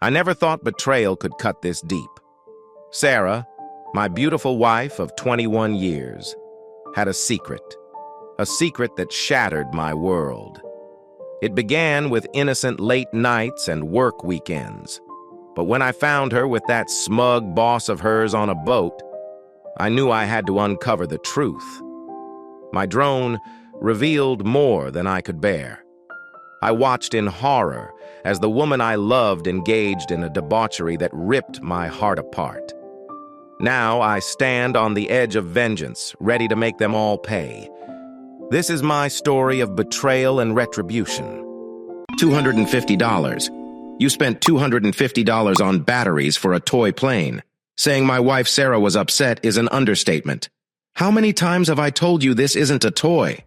I never thought betrayal could cut this deep. Sarah, my beautiful wife of 21 years, had a secret that shattered my world. It began with innocent late nights and work weekends. But when I found her with that smug boss of hers on a boat, I knew I had to uncover the truth. My drone revealed more than I could bear. I watched in horror as the woman I loved engaged in a debauchery that ripped my heart apart. Now I stand on the edge of vengeance, ready to make them all pay. This is my story of betrayal and retribution. $250. You spent $250 on batteries for a toy plane. Saying my wife Sarah was upset is an understatement. How many times have I told you this isn't a toy?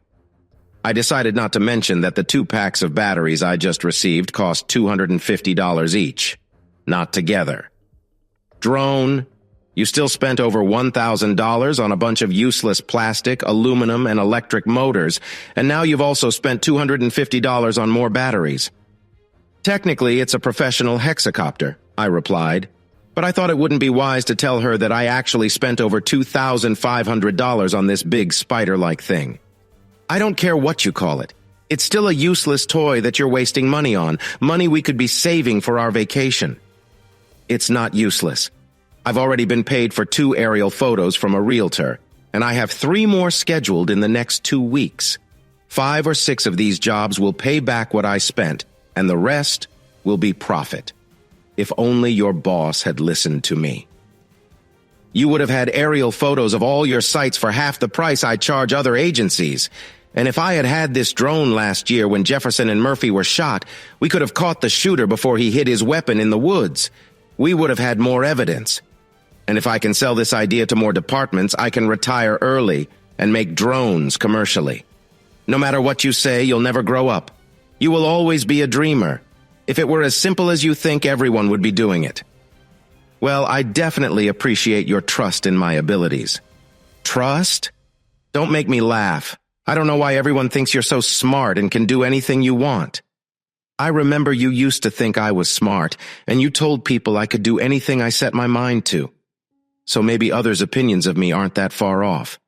I decided not to mention that the 2 packs of batteries I just received cost $250 each. Not together. Drone, you still spent over $1,000 on a bunch of useless plastic, aluminum, and electric motors, and now you've also spent $250 on more batteries. Technically, it's a professional hexacopter, I replied, but I thought it wouldn't be wise to tell her that I actually spent over $2,500 on this big spider-like thing. I don't care what you call it. It's still a useless toy that you're wasting money on, money we could be saving for our vacation. It's not useless. I've already been paid for 2 aerial photos from a realtor, and I have 3 more scheduled in the next 2 weeks. 5 or 6 of these jobs will pay back what I spent, and the rest will be profit. If only your boss had listened to me. You would have had aerial photos of all your sites for half the price I charge other agencies. And if I had had this drone last year when Jefferson and Murphy were shot, we could have caught the shooter before he hid his weapon in the woods. We would have had more evidence. And if I can sell this idea to more departments, I can retire early and make drones commercially. No matter what you say, you'll never grow up. You will always be a dreamer. If it were as simple as you think, everyone would be doing it. Well, I definitely appreciate your trust in my abilities. Trust? Don't make me laugh. I don't know why everyone thinks you're so smart and can do anything you want. I remember you used to think I was smart, and you told people I could do anything I set my mind to. So maybe others' opinions of me aren't that far off.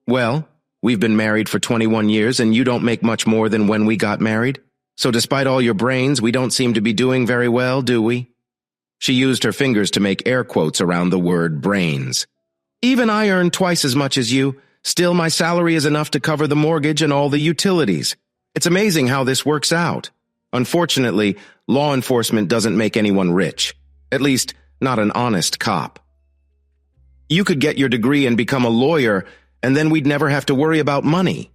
Well, we've been married for 21 years, and you don't make much more than when we got married. So despite all your brains, we don't seem to be doing very well, do we? She used her fingers to make air quotes around the word brains. Even I earn twice as much as you. Still, my salary is enough to cover the mortgage and all the utilities. It's amazing how this works out. Unfortunately, law enforcement doesn't make anyone rich. At least, not an honest cop. You could get your degree and become a lawyer, and then we'd never have to worry about money.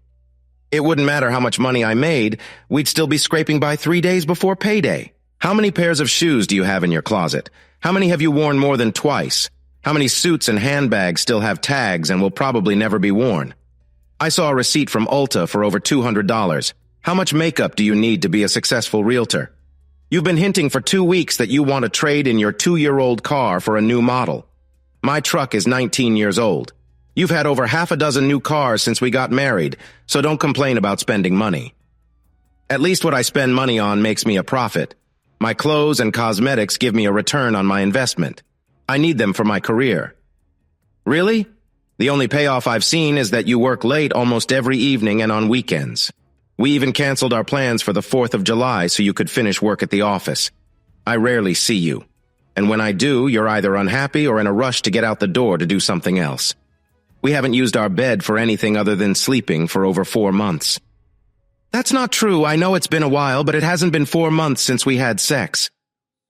It wouldn't matter how much money I made, we'd still be scraping by 3 days before payday. How many pairs of shoes do you have in your closet? How many have you worn more than twice? How many suits and handbags still have tags and will probably never be worn? I saw a receipt from Ulta for over $200. How much makeup do you need to be a successful realtor? You've been hinting for 2 weeks that you want to trade in your 2-year-old car for a new model. My truck is 19 years old. You've had over half a dozen new cars since we got married, so don't complain about spending money. At least what I spend money on makes me a profit. My clothes and cosmetics give me a return on my investment. I need them for my career. Really? The only payoff I've seen is that you work late almost every evening and on weekends. We even canceled our plans for the 4th of July so you could finish work at the office. I rarely see you. And when I do, you're either unhappy or in a rush to get out the door to do something else. We haven't used our bed for anything other than sleeping for over 4 months. That's not true. I know it's been a while, but it hasn't been 4 months since we had sex.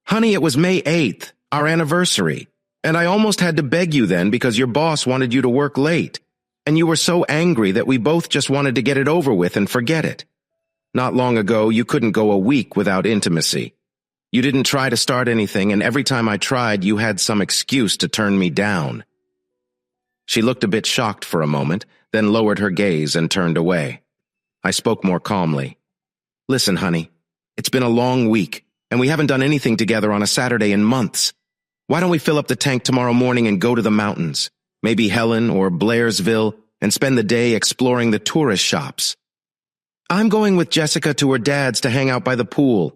Honey, it was May 8th, our anniversary. And I almost had to beg you then because your boss wanted you to work late. And you were so angry that we both just wanted to get it over with and forget it. Not long ago, you couldn't go a week without intimacy. You didn't try to start anything, and every time I tried, you had some excuse to turn me down. She looked a bit shocked for a moment, then lowered her gaze and turned away. I spoke more calmly. Listen, honey, it's been a long week, and we haven't done anything together on a Saturday in months. Why don't we fill up the tank tomorrow morning and go to the mountains, maybe Helen or Blairsville, and spend the day exploring the tourist shops? I'm going with Jessica to her dad's to hang out by the pool.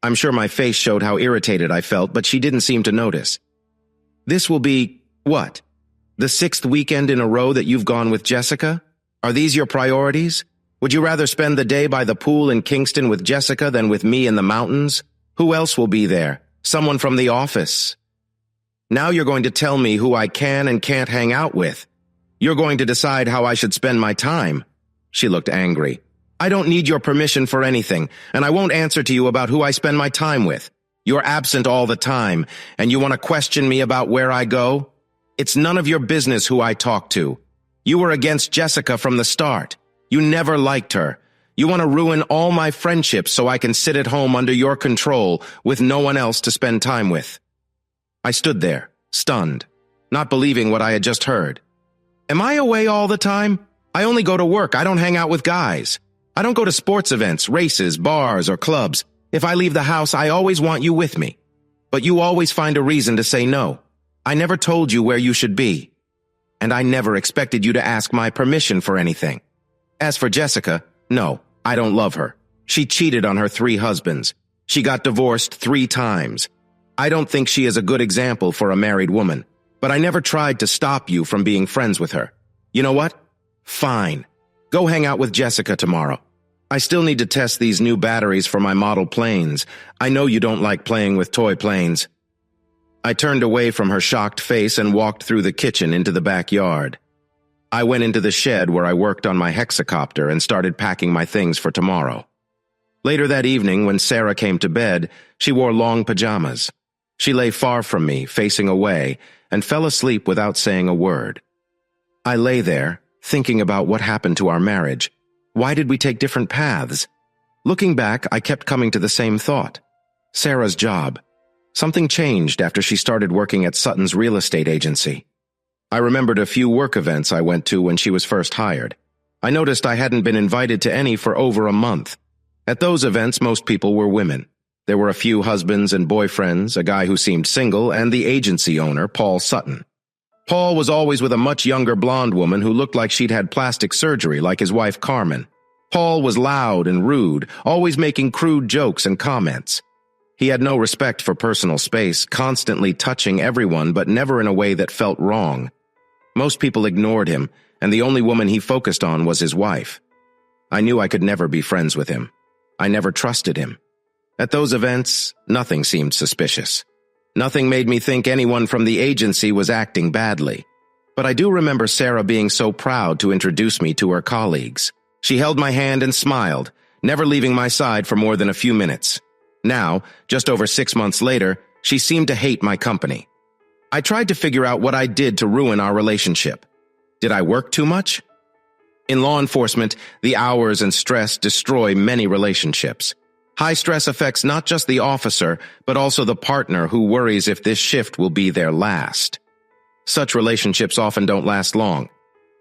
I'm sure my face showed how irritated I felt, but she didn't seem to notice. This will be, what? The 6th weekend in a row that you've gone with Jessica? Are these your priorities? Would you rather spend the day by the pool in Kingston with Jessica than with me in the mountains? Who else will be there? Someone from the office. Now you're going to tell me who I can and can't hang out with. You're going to decide how I should spend my time. She looked angry. I don't need your permission for anything, and I won't answer to you about who I spend my time with. You're absent all the time, and you want to question me about where I go? It's none of your business who I talk to. You were against Jessica from the start. You never liked her. You want to ruin all my friendships so I can sit at home under your control with no one else to spend time with. I stood there, stunned, not believing what I had just heard. Am I away all the time? I only go to work. I don't hang out with guys. I don't go to sports events, races, bars, or clubs. If I leave the house, I always want you with me. But you always find a reason to say no. I never told you where you should be. And I never expected you to ask my permission for anything. As for Jessica, no, I don't love her. She cheated on her 3 husbands. She got divorced 3 times. I don't think she is a good example for a married woman. But I never tried to stop you from being friends with her. You know what? Fine. Go hang out with Jessica tomorrow. I still need to test these new batteries for my model planes. I know you don't like playing with toy planes. I turned away from her shocked face and walked through the kitchen into the backyard. I went into the shed where I worked on my hexacopter and started packing my things for tomorrow. Later that evening, when Sarah came to bed, she wore long pajamas. She lay far from me, facing away, and fell asleep without saying a word. I lay there, thinking about what happened to our marriage. Why did we take different paths? Looking back, I kept coming to the same thought. Sarah's job. Something changed after she started working at Sutton's real estate agency. I remembered a few work events I went to when she was first hired. I noticed I hadn't been invited to any for over a month. At those events, most people were women. There were a few husbands and boyfriends, a guy who seemed single, and the agency owner, Paul Sutton. Paul was always with a much younger blonde woman who looked like she'd had plastic surgery, like his wife Carmen. Paul was loud and rude, always making crude jokes and comments. He had no respect for personal space, constantly touching everyone, but never in a way that felt wrong. Most people ignored him, and the only woman he focused on was his wife. I knew I could never be friends with him. I never trusted him. At those events, nothing seemed suspicious. Nothing made me think anyone from the agency was acting badly. But I do remember Sarah being so proud to introduce me to her colleagues. She held my hand and smiled, never leaving my side for more than a few minutes. Now, just over 6 months later, she seemed to hate my company. I tried to figure out what I did to ruin our relationship. Did I work too much? In law enforcement, the hours and stress destroy many relationships. High stress affects not just the officer, but also the partner who worries if this shift will be their last. Such relationships often don't last long.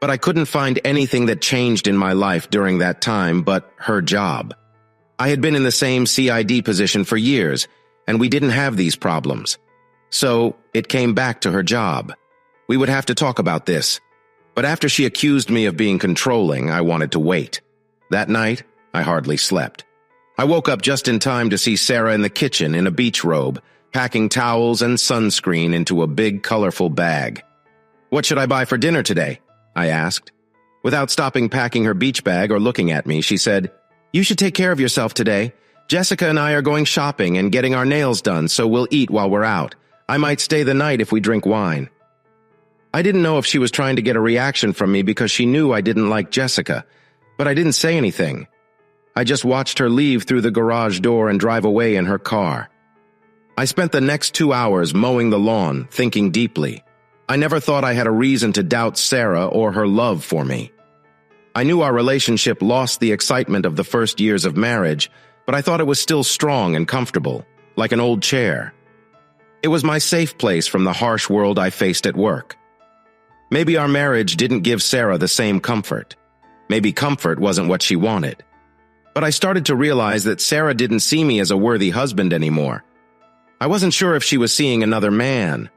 But I couldn't find anything that changed in my life during that time but her job. I had been in the same CID position for years, and we didn't have these problems. So it came back to her job. We would have to talk about this. But after she accused me of being controlling, I wanted to wait. That night, I hardly slept. I woke up just in time to see Sarah in the kitchen in a beach robe, packing towels and sunscreen into a big, colorful bag. "What should I buy for dinner today?" I asked. Without stopping packing her beach bag or looking at me, she said, "You should take care of yourself today. Jessica and I are going shopping and getting our nails done, so we'll eat while we're out. I might stay the night if we drink wine." I didn't know if she was trying to get a reaction from me because she knew I didn't like Jessica, but I didn't say anything. I just watched her leave through the garage door and drive away in her car. I spent the next 2 hours mowing the lawn, thinking deeply. I never thought I had a reason to doubt Sarah or her love for me. I knew our relationship lost the excitement of the first years of marriage, but I thought it was still strong and comfortable, like an old chair. It was my safe place from the harsh world I faced at work. Maybe our marriage didn't give Sarah the same comfort. Maybe comfort wasn't what she wanted. But I started to realize that Sarah didn't see me as a worthy husband anymore. I wasn't sure if she was seeing another man.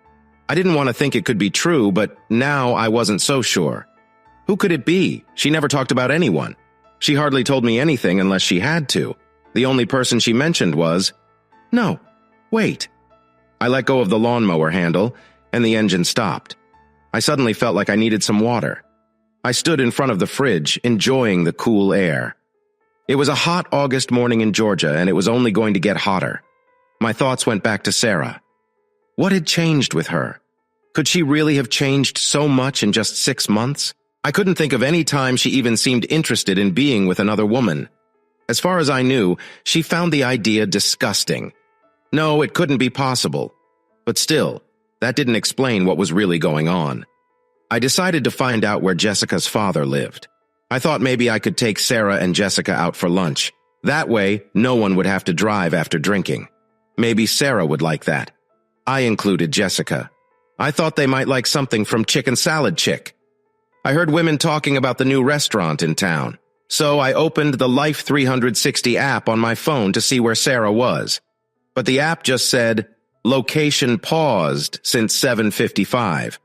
I didn't want to think it could be true, but now I wasn't so sure. Who could it be? She never talked about anyone. She hardly told me anything unless she had to. The only person she mentioned was No, wait. I let go of the lawnmower handle, and the engine stopped. I suddenly felt like I needed some water. I stood in front of the fridge, enjoying the cool air. It was a hot August morning in Georgia, and it was only going to get hotter. My thoughts went back to Sarah. What had changed with her? Could she really have changed so much in just 6 months? I couldn't think of any time she even seemed interested in being with another woman. As far as I knew, she found the idea disgusting. No, it couldn't be possible. But still, that didn't explain what was really going on. I decided to find out where Jessica's father lived. I thought maybe I could take Sarah and Jessica out for lunch. That way, no one would have to drive after drinking. Maybe Sarah would like that. I included Jessica. I thought they might like something from Chicken Salad Chick. I heard women talking about the new restaurant in town, so I opened the Life 360 app on my phone to see where Sarah was. But the app just said, "Location paused since 7:55.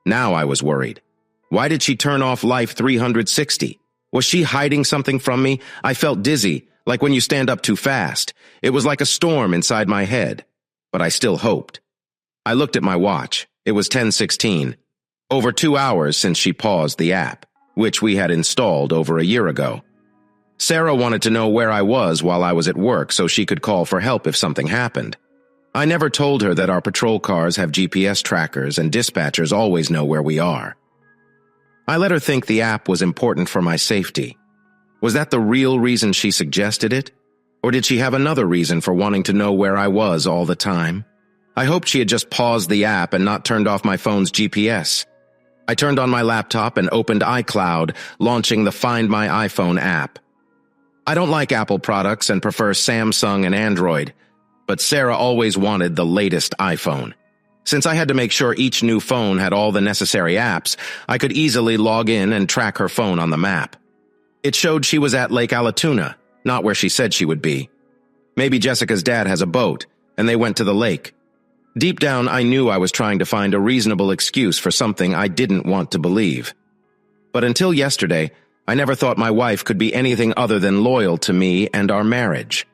Now I was worried. Why did she turn off Life 360? Was she hiding something from me? I felt dizzy, like when you stand up too fast. It was like a storm inside my head. But I still hoped. I looked at my watch. It was 10:16. Over 2 hours since she paused the app, which we had installed over a year ago. Sarah wanted to know where I was while I was at work so she could call for help if something happened. I never told her that our patrol cars have GPS trackers and dispatchers always know where we are. I let her think the app was important for my safety. Was that the real reason she suggested it? Or did she have another reason for wanting to know where I was all the time? I hoped she had just paused the app and not turned off my phone's GPS. I turned on my laptop and opened iCloud, launching the Find My iPhone app. I don't like Apple products and prefer Samsung and Android, but Sarah always wanted the latest iPhone. Since I had to make sure each new phone had all the necessary apps, I could easily log in and track her phone on the map. It showed she was at Lake Allatoona, not where she said she would be. Maybe Jessica's dad has a boat, and they went to the lake. Deep down, I knew I was trying to find a reasonable excuse for something I didn't want to believe. But until yesterday, I never thought my wife could be anything other than loyal to me and our marriage.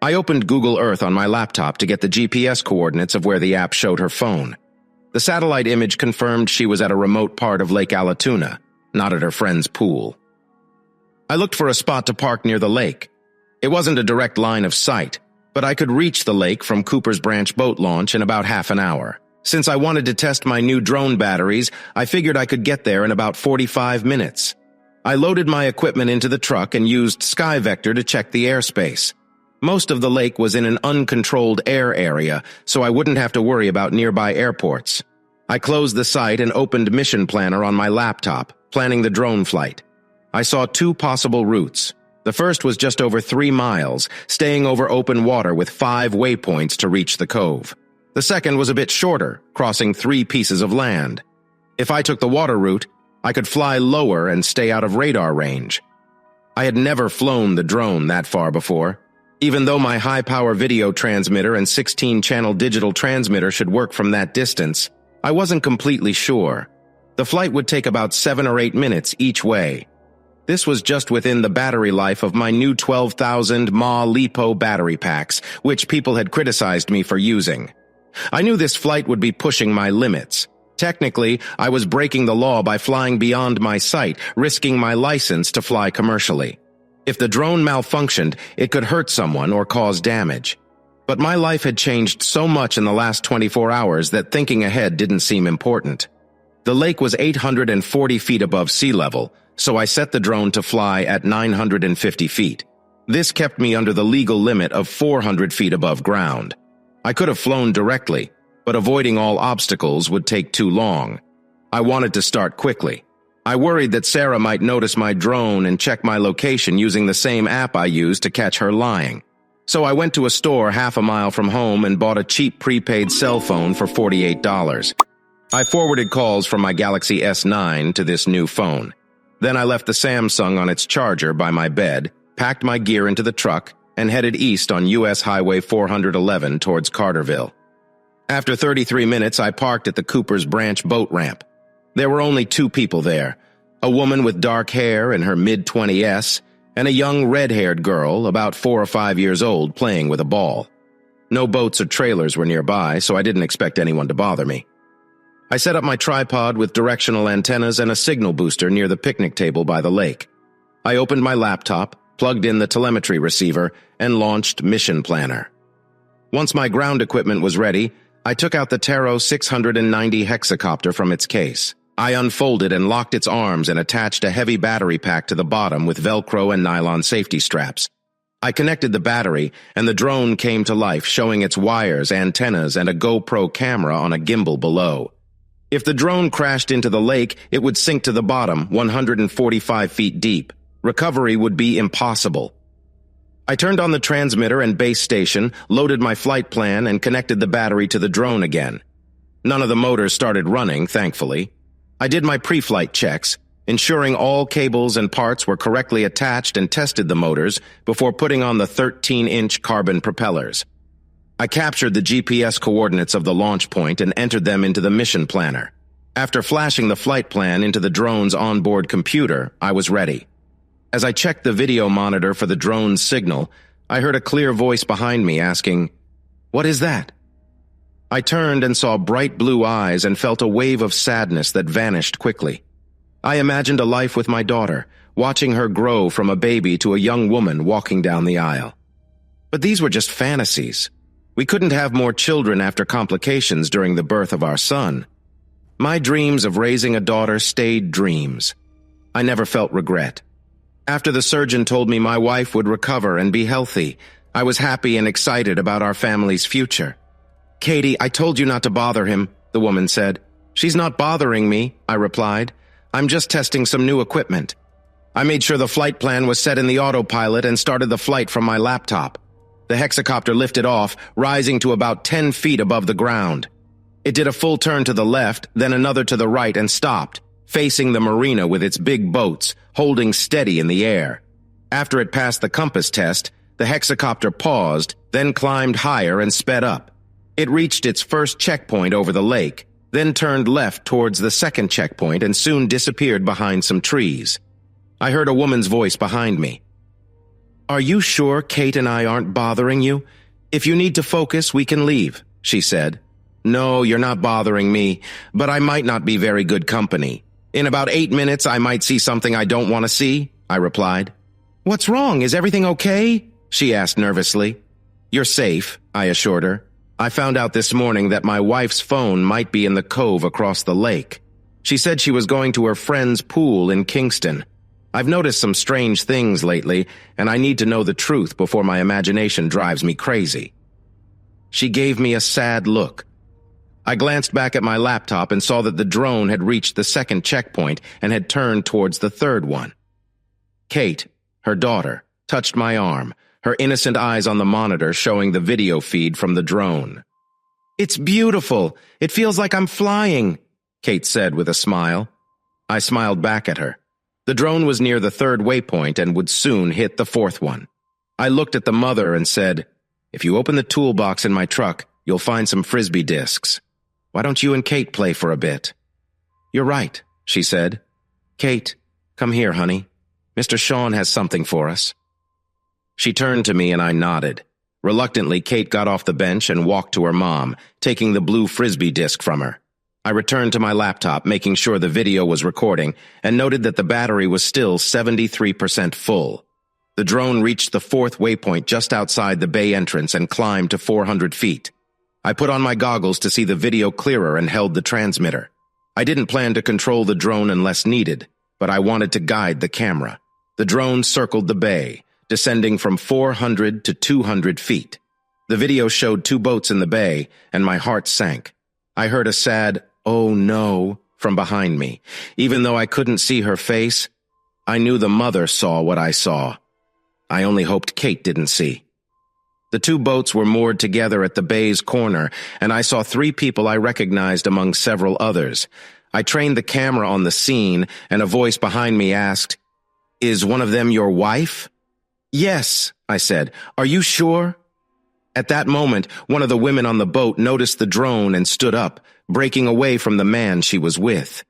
I opened Google Earth on my laptop to get the GPS coordinates of where the app showed her phone. The satellite image confirmed she was at a remote part of Lake Allatoona, not at her friend's pool. I looked for a spot to park near the lake. It wasn't a direct line of sight, but I could reach the lake from Cooper's Branch boat launch in about half an hour. Since I wanted to test my new drone batteries, I figured I could get there in about 45 minutes. I loaded my equipment into the truck and used SkyVector to check the airspace. Most of the lake was in an uncontrolled air area, so I wouldn't have to worry about nearby airports. I closed the site and opened Mission Planner on my laptop, planning the drone flight. I saw 2 possible routes. The first was just over 3 miles, staying over open water with 5 waypoints to reach the cove. The second was a bit shorter, crossing 3 pieces of land. If I took the water route, I could fly lower and stay out of radar range. I had never flown the drone that far before. Even though my high-power video transmitter and 16-channel digital transmitter should work from that distance, I wasn't completely sure. The flight would take about 7 or 8 minutes each way. This was just within the battery life of my new 12,000 mAh LiPo battery packs, which people had criticized me for using. I knew this flight would be pushing my limits. Technically, I was breaking the law by flying beyond my sight, risking my license to fly commercially. If the drone malfunctioned, it could hurt someone or cause damage. But my life had changed so much in the last 24 hours that thinking ahead didn't seem important. The lake was 840 feet above sea level, so I set the drone to fly at 950 feet. This kept me under the legal limit of 400 feet above ground. I could have flown directly, but avoiding all obstacles would take too long. I wanted to start quickly. I worried that Sarah might notice my drone and check my location using the same app I used to catch her lying. So I went to a store half a mile from home and bought a cheap prepaid cell phone for $48. I forwarded calls from my Galaxy S9 to this new phone. Then I left the Samsung on its charger by my bed, packed my gear into the truck, and headed east on US Highway 411 towards Carterville. After 33 minutes, I parked at the Cooper's Branch boat ramp. There were only 2 people there, a woman with dark hair in her mid-20s, and a young red-haired girl, about 4 or 5 years old, playing with a ball. No boats or trailers were nearby, so I didn't expect anyone to bother me. I set up my tripod with directional antennas and a signal booster near the picnic table by the lake. I opened my laptop, plugged in the telemetry receiver, and launched Mission Planner. Once my ground equipment was ready, I took out the Taro 690 hexacopter from its case. I unfolded and locked its arms and attached a heavy battery pack to the bottom with Velcro and nylon safety straps. I connected the battery, and the drone came to life, showing its wires, antennas, and a GoPro camera on a gimbal below. If the drone crashed into the lake, it would sink to the bottom, 145 feet deep. Recovery would be impossible. I turned on the transmitter and base station, loaded my flight plan, and connected the battery to the drone again. None of the motors started running, thankfully. I did my pre-flight checks, ensuring all cables and parts were correctly attached, and tested the motors before putting on the 13-inch carbon propellers. I captured the GPS coordinates of the launch point and entered them into the mission planner. After flashing the flight plan into the drone's onboard computer, I was ready. As I checked the video monitor for the drone's signal, I heard a clear voice behind me asking, "What is that?" I turned and saw bright blue eyes and felt a wave of sadness that vanished quickly. I imagined a life with my daughter, watching her grow from a baby to a young woman walking down the aisle. But these were just fantasies. We couldn't have more children after complications during the birth of our son. My dreams of raising a daughter stayed dreams. I never felt regret. After the surgeon told me my wife would recover and be healthy, I was happy and excited about our family's future. "Katie, I told you not to bother him," the woman said. "She's not bothering me," I replied. "I'm just testing some new equipment." I made sure the flight plan was set in the autopilot and started the flight from my laptop. The hexacopter lifted off, rising to about 10 feet above the ground. It did a full turn to the left, then another to the right, and stopped, facing the marina with its big boats, holding steady in the air. After it passed the compass test, the hexacopter paused, then climbed higher and sped up. It reached its first checkpoint over the lake, then turned left towards the second checkpoint and soon disappeared behind some trees. I heard a woman's voice behind me. "Are you sure Kate and I aren't bothering you? If you need to focus, we can leave," she said. "No, you're not bothering me, but I might not be very good company. In about 8 minutes, I might see something I don't want to see," I replied. "What's wrong? Is everything okay?" she asked nervously. "You're safe," I assured her. "I found out this morning that my wife's phone might be in the cove across the lake. She said she was going to her friend's pool in Kingston. I've noticed some strange things lately, and I need to know the truth before my imagination drives me crazy." She gave me a sad look. I glanced back at my laptop and saw that the drone had reached the second checkpoint and had turned towards the third one. Kate, her daughter, touched my arm, her innocent eyes on the monitor showing the video feed from the drone. "It's beautiful. It feels like I'm flying," Kate said with a smile. I smiled back at her. The drone was near the third waypoint and would soon hit the fourth one. I looked at the mother and said, "If you open the toolbox in my truck, you'll find some Frisbee discs. Why don't you and Kate play for a bit?" "You're right," she said. "Kate, come here, honey. Mr. Sean has something for us." She turned to me and I nodded. Reluctantly, Kate got off the bench and walked to her mom, taking the blue Frisbee disc from her. I returned to my laptop, making sure the video was recording, and noted that the battery was still 73% full. The drone reached the fourth waypoint just outside the bay entrance and climbed to 400 feet. I put on my goggles to see the video clearer and held the transmitter. I didn't plan to control the drone unless needed, but I wanted to guide the camera. The drone circled the bay, descending from 400 to 200 feet. The video showed 2 boats in the bay, and my heart sank. I heard a sad, "Oh no," from behind me. Even though I couldn't see her face, I knew the mother saw what I saw. I only hoped Kate didn't see. The 2 boats were moored together at the bay's corner, and I saw 3 people I recognized among several others. I trained the camera on the scene, and a voice behind me asked, "Is one of them your wife?" "Yes," I said. "Are you sure?" At that moment, one of the women on the boat noticed the drone and stood up, breaking away from the man she was with.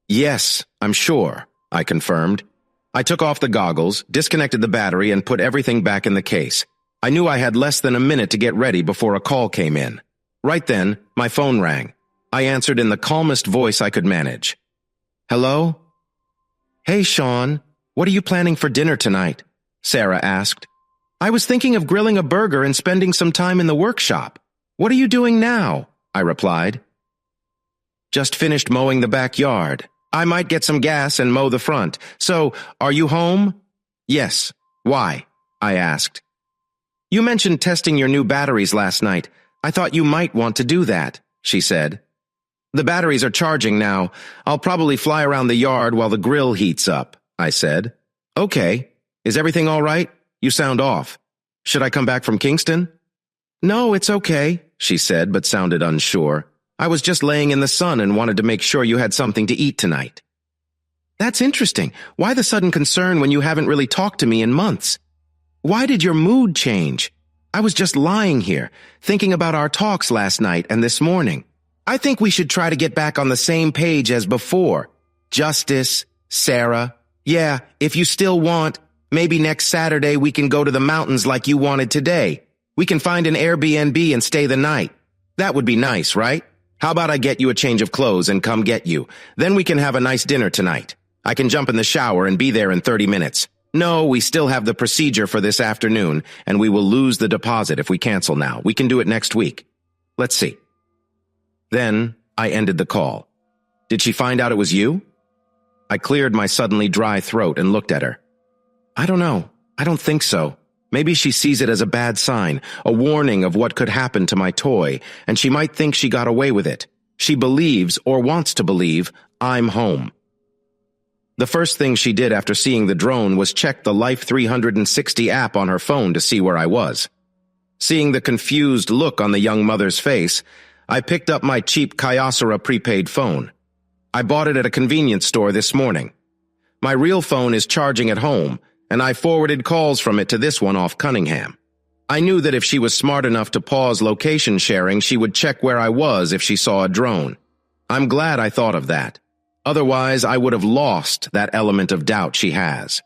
"Yes, I'm sure," I confirmed. I took off the goggles, disconnected the battery, and put everything back in the case. I knew I had less than a minute to get ready before a call came in. Right then, my phone rang. I answered in the calmest voice I could manage. Hello? Hey, Sean. What are you planning for dinner tonight? Sarah asked. I was thinking of grilling a burger and spending some time in the workshop. What are you doing now? I replied. Just finished mowing the backyard. I might get some gas and mow the front. So, are you home? Yes. Why? I asked. You mentioned testing your new batteries last night. I thought you might want to do that, she said. The batteries are charging now. I'll probably fly around the yard while the grill heats up, I said. Okay. Is everything all right? You sound off. Should I come back from Kingston? No, it's okay, she said, but sounded unsure. I was just laying in the sun and wanted to make sure you had something to eat tonight. That's interesting. Why the sudden concern when you haven't really talked to me in months? Why did your mood change? I was just lying here, thinking about our talks last night and this morning. I think we should try to get back on the same page as before. Justice, Sarah. Yeah, if you still want, maybe next Saturday we can go to the mountains like you wanted today. We can find an Airbnb and stay the night. That would be nice, right? How about I get you a change of clothes and come get you? Then we can have a nice dinner tonight. I can jump in the shower and be there in 30 minutes. No, we still have the procedure for this afternoon, and we will lose the deposit if we cancel now. We can do it next week. Let's see. Then I ended the call. Did she find out it was you? I cleared my suddenly dry throat and looked at her. I don't know. I don't think so. Maybe she sees it as a bad sign, a warning of what could happen to my toy, and she might think she got away with it. She believes, or wants to believe, I'm home. The first thing she did after seeing the drone was check the Life 360 app on her phone to see where I was. Seeing the confused look on the young mother's face, I picked up my cheap Kyocera prepaid phone. I bought it at a convenience store this morning. My real phone is charging at home, and I forwarded calls from it to this one off Cunningham. I knew that if she was smart enough to pause location sharing, she would check where I was if she saw a drone. I'm glad I thought of that. Otherwise, I would have lost that element of doubt she has.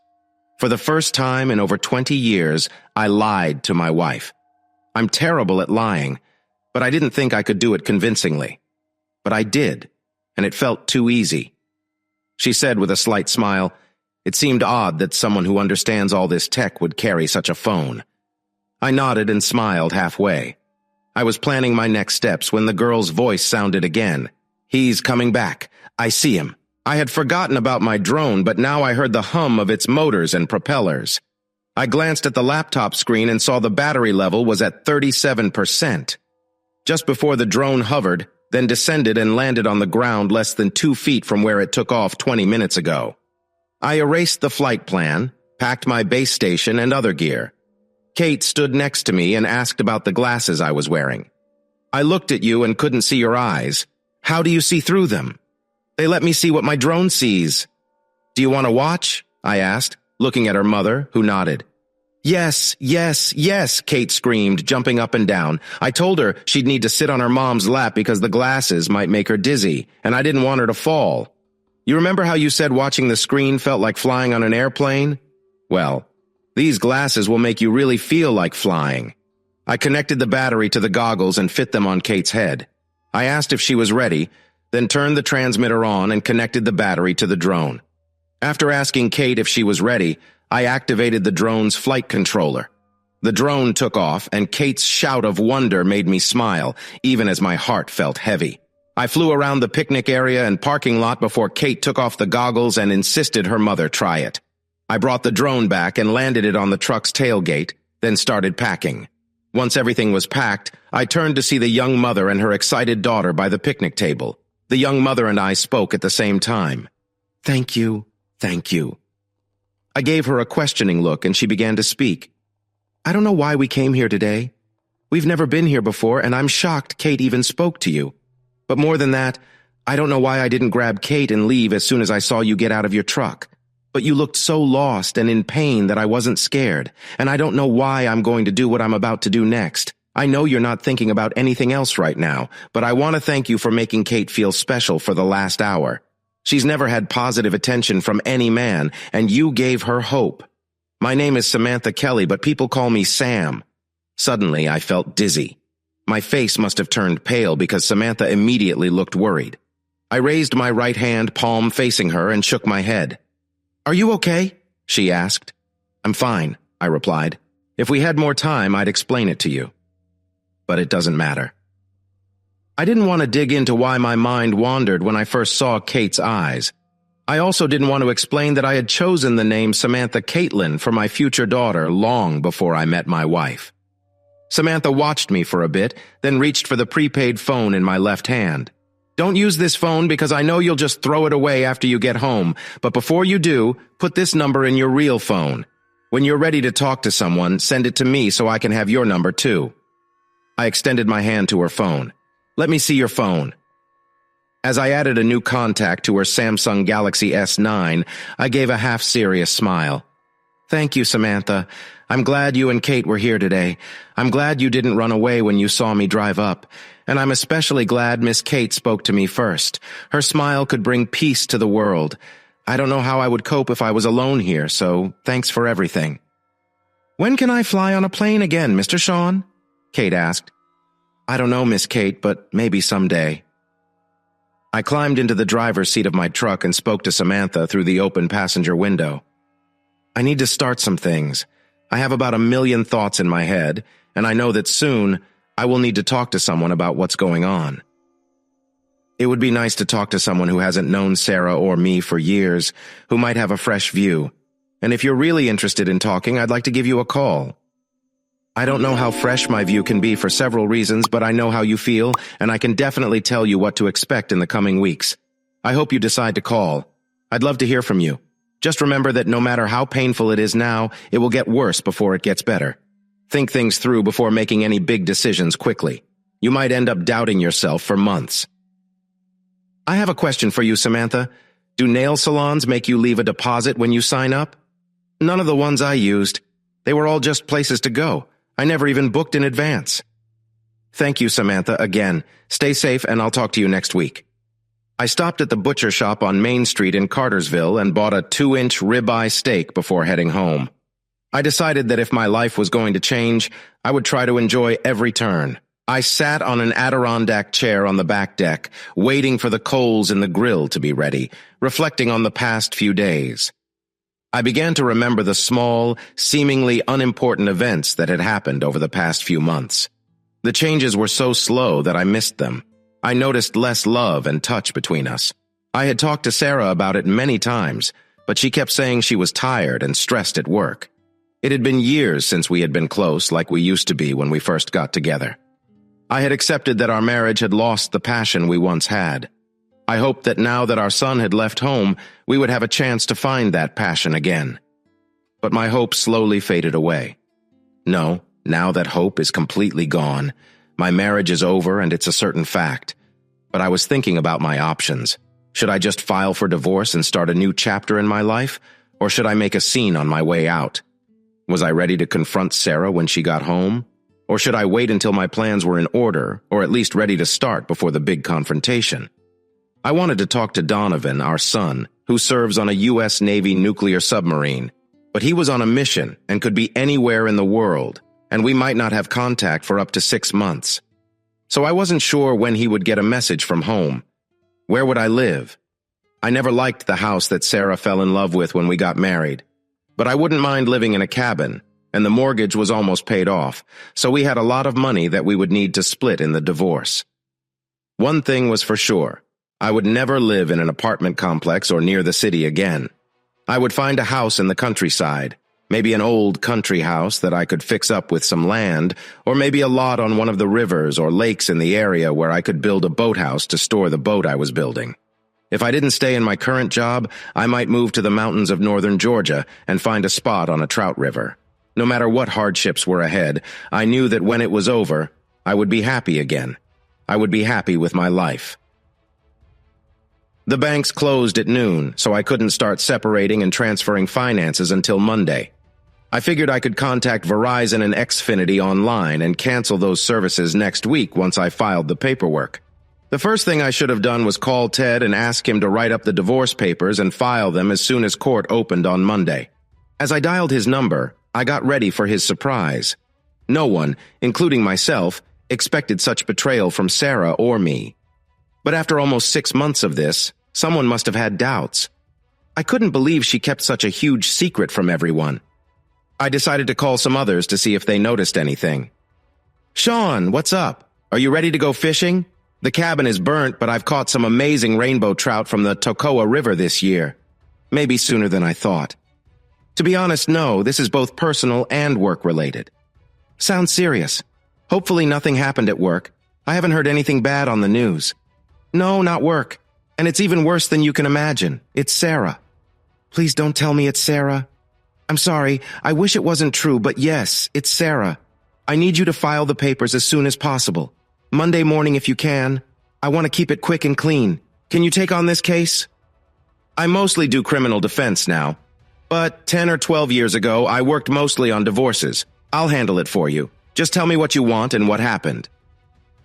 For the first time in over 20 years, I lied to my wife. I'm terrible at lying, but I didn't think I could do it convincingly. But I did, and it felt too easy. She said with a slight smile, it seemed odd that someone who understands all this tech would carry such a phone. I nodded and smiled halfway. I was planning my next steps when the girl's voice sounded again. He's coming back. I see him. I had forgotten about my drone, but now I heard the hum of its motors and propellers. I glanced at the laptop screen and saw the battery level was at 37%. Just before the drone hovered, then descended and landed on the ground less than 2 feet from where it took off 20 minutes ago. I erased the flight plan, packed my base station and other gear. Kate stood next to me and asked about the glasses I was wearing. I looked at you and couldn't see your eyes. How do you see through them? They let me see what my drone sees. Do you want to watch? I asked, looking at her mother, who nodded. Yes, yes, yes, Kate screamed, jumping up and down. I told her she'd need to sit on her mom's lap because the glasses might make her dizzy, and I didn't want her to fall. You remember how you said watching the screen felt like flying on an airplane? Well, these glasses will make you really feel like flying. I connected the battery to the goggles and fit them on Kate's head. I asked if she was ready, then turned the transmitter on and connected the battery to the drone. After asking Kate if she was ready, I activated the drone's flight controller. The drone took off, and Kate's shout of wonder made me smile, even as my heart felt heavy. I flew around the picnic area and parking lot before Kate took off the goggles and insisted her mother try it. I brought the drone back and landed it on the truck's tailgate, then started packing. Once everything was packed, I turned to see the young mother and her excited daughter by the picnic table. The young mother and I spoke at the same time. Thank you, thank you. I gave her a questioning look and she began to speak. I don't know why we came here today. We've never been here before and I'm shocked Kate even spoke to you. But more than that, I don't know why I didn't grab Kate and leave as soon as I saw you get out of your truck. But you looked so lost and in pain that I wasn't scared, and I don't know why I'm going to do what I'm about to do next. I know you're not thinking about anything else right now, but I want to thank you for making Kate feel special for the last hour. She's never had positive attention from any man, and you gave her hope. My name is Samantha Kelly, but people call me Sam. Suddenly, I felt dizzy. My face must have turned pale because Samantha immediately looked worried. I raised my right hand, palm facing her, and shook my head. "Are you okay?" she asked. "I'm fine," I replied. "If we had more time, I'd explain it to you. But it doesn't matter." I didn't want to dig into why my mind wandered when I first saw Kate's eyes. I also didn't want to explain that I had chosen the name Samantha Caitlin for my future daughter long before I met my wife. Samantha watched me for a bit, then reached for the prepaid phone in my left hand. "Don't use this phone because I know you'll just throw it away after you get home, but before you do, put this number in your real phone. When you're ready to talk to someone, send it to me so I can have your number too." I extended my hand to her phone. "Let me see your phone." As I added a new contact to her Samsung Galaxy S9, I gave a half-serious smile. "Thank you, Samantha. I'm glad you and Kate were here today. I'm glad you didn't run away when you saw me drive up. And I'm especially glad Miss Kate spoke to me first. Her smile could bring peace to the world. I don't know how I would cope if I was alone here, so thanks for everything." "When can I fly on a plane again, Mr. Sean?" Kate asked. "I don't know, Miss Kate, but maybe someday." I climbed into the driver's seat of my truck and spoke to Samantha through the open passenger window. "I need to start some things. I have about 1,000,000 thoughts in my head, and I know that soon I will need to talk to someone about what's going on. It would be nice to talk to someone who hasn't known Sarah or me for years, who might have a fresh view. And if you're really interested in talking, I'd like to give you a call. I don't know how fresh my view can be for several reasons, but I know how you feel, and I can definitely tell you what to expect in the coming weeks. I hope you decide to call. I'd love to hear from you. Just remember that no matter how painful it is now, it will get worse before it gets better. Think things through before making any big decisions quickly. You might end up doubting yourself for months." I have a question for you, Samantha. Do nail salons make you leave a deposit when you sign up? None of the ones I used. They were all just places to go. I never even booked in advance. Thank you, Samantha, again. Stay safe, and I'll talk to you next week. I stopped at the butcher shop on Main Street in Cartersville and bought a 2-inch ribeye steak before heading home. I decided that if my life was going to change, I would try to enjoy every turn. I sat on an Adirondack chair on the back deck, waiting for the coals in the grill to be ready, reflecting on the past few days. I began to remember the small, seemingly unimportant events that had happened over the past few months. The changes were so slow that I missed them. I noticed less love and touch between us. I had talked to Sarah about it many times, but she kept saying she was tired and stressed at work. It had been years since we had been close like we used to be when we first got together. I had accepted that our marriage had lost the passion we once had. I hoped that now that our son had left home, we would have a chance to find that passion again. But my hope slowly faded away. No, now that hope is completely gone. My marriage is over and it's a certain fact. But I was thinking about my options. Should I just file for divorce and start a new chapter in my life? Or should I make a scene on my way out? Was I ready to confront Sarah when she got home? Or should I wait until my plans were in order, or at least ready to start before the big confrontation? I wanted to talk to Donovan, our son, who serves on a U.S. Navy nuclear submarine, but he was on a mission and could be anywhere in the world, and we might not have contact for up to 6 months. So I wasn't sure when he would get a message from home. Where would I live? I never liked the house that Sarah fell in love with when we got married, but I wouldn't mind living in a cabin, and the mortgage was almost paid off, so we had a lot of money that we would need to split in the divorce. One thing was for sure. I would never live in an apartment complex or near the city again. I would find a house in the countryside, maybe an old country house that I could fix up with some land, or maybe a lot on one of the rivers or lakes in the area where I could build a boathouse to store the boat I was building. If I didn't stay in my current job, I might move to the mountains of northern Georgia and find a spot on a trout river. No matter what hardships were ahead, I knew that when it was over, I would be happy again. I would be happy with my life. The banks closed at noon, so I couldn't start separating and transferring finances until Monday. I figured I could contact Verizon and Xfinity online and cancel those services next week once I filed the paperwork. The first thing I should have done was call Ted and ask him to write up the divorce papers and file them as soon as court opened on Monday. As I dialed his number, I got ready for his surprise. No one, including myself, expected such betrayal from Sarah or me. But after almost 6 months of this, someone must have had doubts. I couldn't believe she kept such a huge secret from everyone. I decided to call some others to see if they noticed anything. "Sean, what's up? Are you ready to go fishing? The cabin is burnt, but I've caught some amazing rainbow trout from the Tocoa River this year. Maybe sooner than I thought." To be honest, no, this is both personal and work-related. Sounds serious. Hopefully nothing happened at work. I haven't heard anything bad on the news. No, not work. And it's even worse than you can imagine. It's Sarah. Please don't tell me it's Sarah. I'm sorry, I wish it wasn't true, but yes, it's Sarah. I need you to file the papers as soon as possible. Monday morning if you can. I want to keep it quick and clean. Can you take on this case? I mostly do criminal defense now. But 10 or 12 years ago, I worked mostly on divorces. I'll handle it for you. Just tell me what you want and what happened.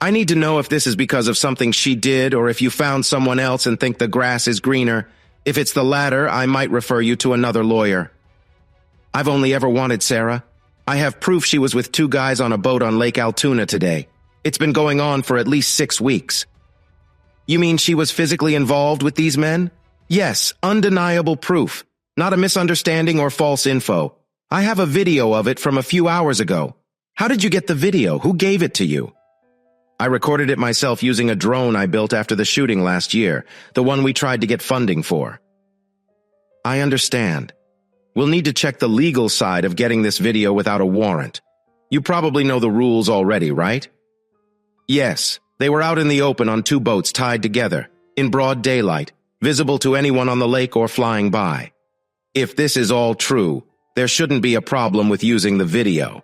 I need to know if this is because of something she did or if you found someone else and think the grass is greener. If it's the latter, I might refer you to another lawyer. I've only ever wanted Sarah. I have proof she was with 2 guys on a boat on Lake Altoona today. It's been going on for at least 6 weeks. You mean she was physically involved with these men? Yes, undeniable proof. Not a misunderstanding or false info. I have a video of it from a few hours ago. How did you get the video? Who gave it to you? I recorded it myself using a drone I built after the shooting last year, the one we tried to get funding for. I understand. We'll need to check the legal side of getting this video without a warrant. You probably know the rules already, right? Yes, they were out in the open on 2 boats tied together, in broad daylight, visible to anyone on the lake or flying by. If this is all true, there shouldn't be a problem with using the video.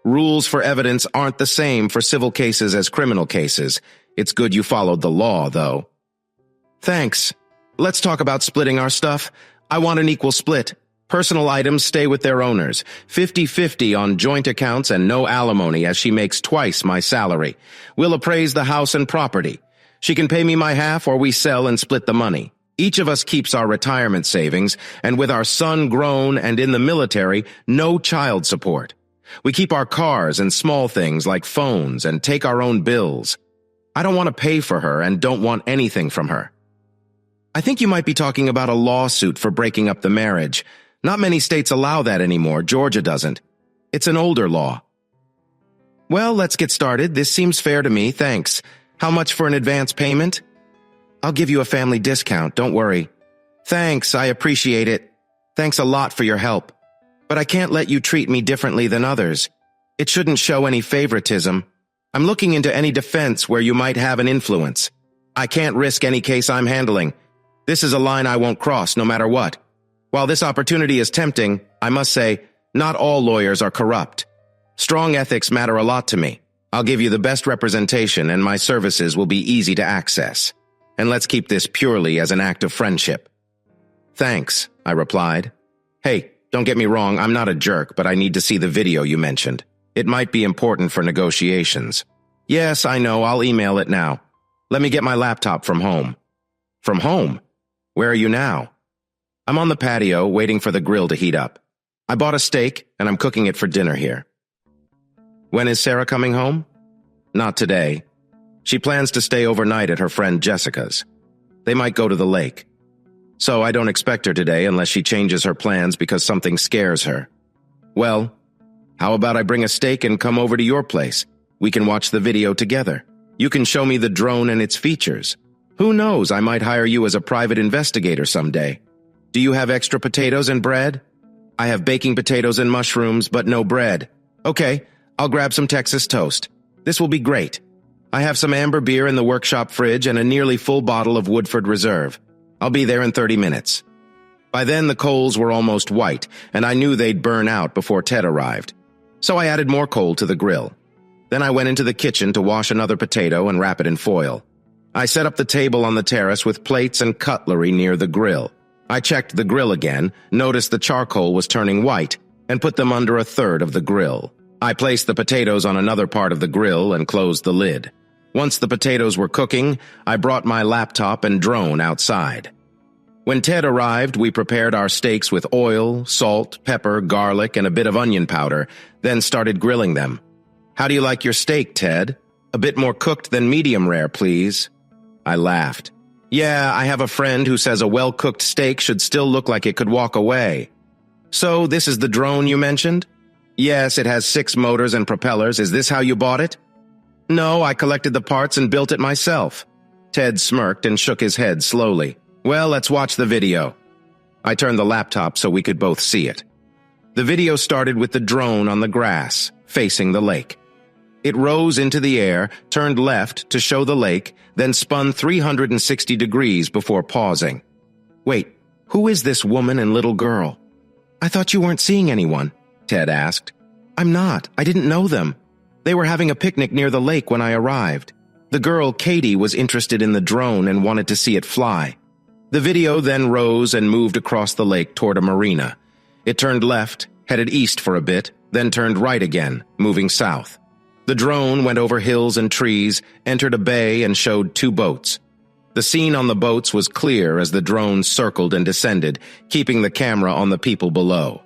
Rules for evidence aren't the same for civil cases as criminal cases. It's good you followed the law, though. Thanks. Let's talk about splitting our stuff. I want an equal split. Personal items stay with their owners. 50-50 on joint accounts and no alimony as she makes twice my salary. We'll appraise the house and property. She can pay me my half or we sell and split the money. Each of us keeps our retirement savings, and with our son grown and in the military, no child support. We keep our cars and small things like phones and take our own bills. I don't want to pay for her and don't want anything from her. I think you might be talking about a lawsuit for breaking up the marriage. Not many states allow that anymore. Georgia doesn't. It's an older law. Well, let's get started. This seems fair to me, thanks. How much for an advance payment? I'll give you a family discount, don't worry. Thanks, I appreciate it. Thanks a lot for your help. But I can't let you treat me differently than others. It shouldn't show any favoritism. I'm looking into any defense where you might have an influence. I can't risk any case I'm handling. This is a line I won't cross, no matter what. While this opportunity is tempting, I must say, not all lawyers are corrupt. Strong ethics matter a lot to me. I'll give you the best representation and my services will be easy to access. And let's keep this purely as an act of friendship. Thanks, I replied. Hey, don't get me wrong, I'm not a jerk, but I need to see the video you mentioned. It might be important for negotiations. Yes, I know, I'll email it now. Let me get my laptop from home. From home? Where are you now? I'm on the patio, waiting for the grill to heat up. I bought a steak, and I'm cooking it for dinner here. When is Sarah coming home? Not today. She plans to stay overnight at her friend Jessica's. They might go to the lake. So I don't expect her today unless she changes her plans because something scares her. Well, how about I bring a steak and come over to your place? We can watch the video together. You can show me the drone and its features. Who knows, I might hire you as a private investigator someday. Do you have extra potatoes and bread? I have baking potatoes and mushrooms, but no bread. Okay, I'll grab some Texas toast. This will be great. I have some amber beer in the workshop fridge and a nearly full bottle of Woodford Reserve. I'll be there in 30 minutes. By then, the coals were almost white, and I knew they'd burn out before Ted arrived. So I added more coal to the grill. Then I went into the kitchen to wash another potato and wrap it in foil. I set up the table on the terrace with plates and cutlery near the grill. I checked the grill again, noticed the charcoal was turning white, and put them under a third of the grill. I placed the potatoes on another part of the grill and closed the lid. Once the potatoes were cooking, I brought my laptop and drone outside. When Ted arrived, we prepared our steaks with oil, salt, pepper, garlic, and a bit of onion powder, then started grilling them. "How do you like your steak, Ted? A bit more cooked than medium rare, please." I laughed. "Yeah, I have a friend who says a well-cooked steak should still look like it could walk away." "So, this is the drone you mentioned?" "Yes, it has 6 motors and propellers. Is this how you bought it?" "No, I collected the parts and built it myself." Ted smirked and shook his head slowly. "Well, let's watch the video." I turned the laptop so we could both see it. The video started with the drone on the grass, facing the lake. It rose into the air, turned left to show the lake, then spun 360 degrees before pausing. "Wait, who is this woman and little girl?" "I thought you weren't seeing anyone," Ted asked. "I'm not. I didn't know them. They were having a picnic near the lake when I arrived. The girl, Katie, was interested in the drone and wanted to see it fly." The video then rose and moved across the lake toward a marina. It turned left, headed east for a bit, then turned right again, moving south. The drone went over hills and trees, entered a bay, and showed 2 boats. The scene on the boats was clear as the drone circled and descended, keeping the camera on the people below.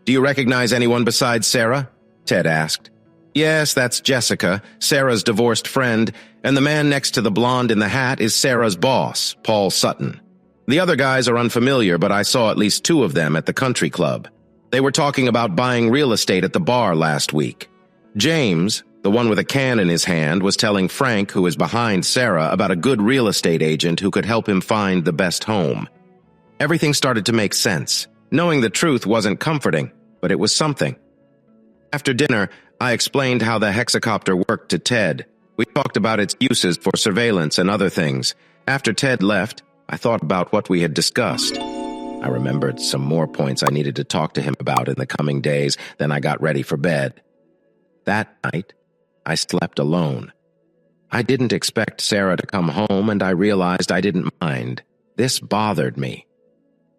"Do you recognize anyone besides Sarah?" Ted asked. "Yes, that's Jessica, Sarah's divorced friend, and the man next to the blonde in the hat is Sarah's boss, Paul Sutton. The other guys are unfamiliar, but I saw at least 2 of them at the country club. They were talking about buying real estate at the bar last week. James, the one with a can in his hand, was telling Frank, who is behind Sarah, about a good real estate agent who could help him find the best home." Everything started to make sense. Knowing the truth wasn't comforting, but it was something. After dinner, I explained how the hexacopter worked to Ted. We talked about its uses for surveillance and other things. After Ted left, I thought about what we had discussed. I remembered some more points I needed to talk to him about in the coming days, then I got ready for bed. That night, I slept alone. I didn't expect Sarah to come home, and I realized I didn't mind. This bothered me.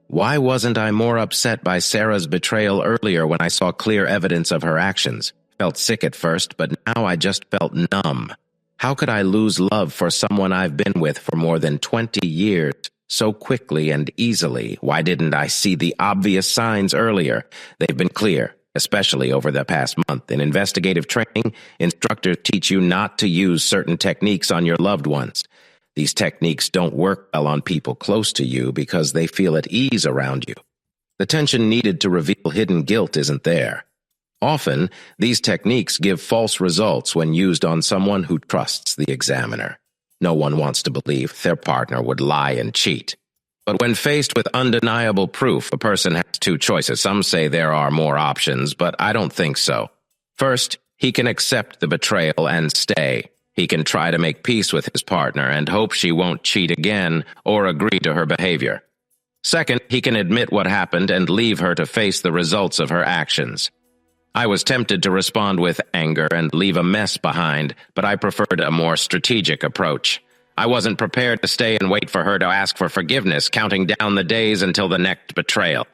Why wasn't I more upset by Sarah's betrayal earlier when I saw clear evidence of her actions? Felt sick at first, but now I just felt numb. How could I lose love for someone I've been with for more than 20 years so quickly and easily? Why didn't I see the obvious signs earlier? They've been clear, especially over the past month. In investigative training, instructors teach you not to use certain techniques on your loved ones. These techniques don't work well on people close to you because they feel at ease around you. The tension needed to reveal hidden guilt isn't there. Often, these techniques give false results when used on someone who trusts the examiner. No one wants to believe their partner would lie and cheat. But when faced with undeniable proof, a person has 2 choices. Some say there are more options, but I don't think so. First, he can accept the betrayal and stay. He can try to make peace with his partner and hope she won't cheat again or agree to her behavior. Second, he can admit what happened and leave her to face the results of her actions. I was tempted to respond with anger and leave a mess behind, but I preferred a more strategic approach. I wasn't prepared to stay and wait for her to ask for forgiveness, counting down the days until the next betrayal.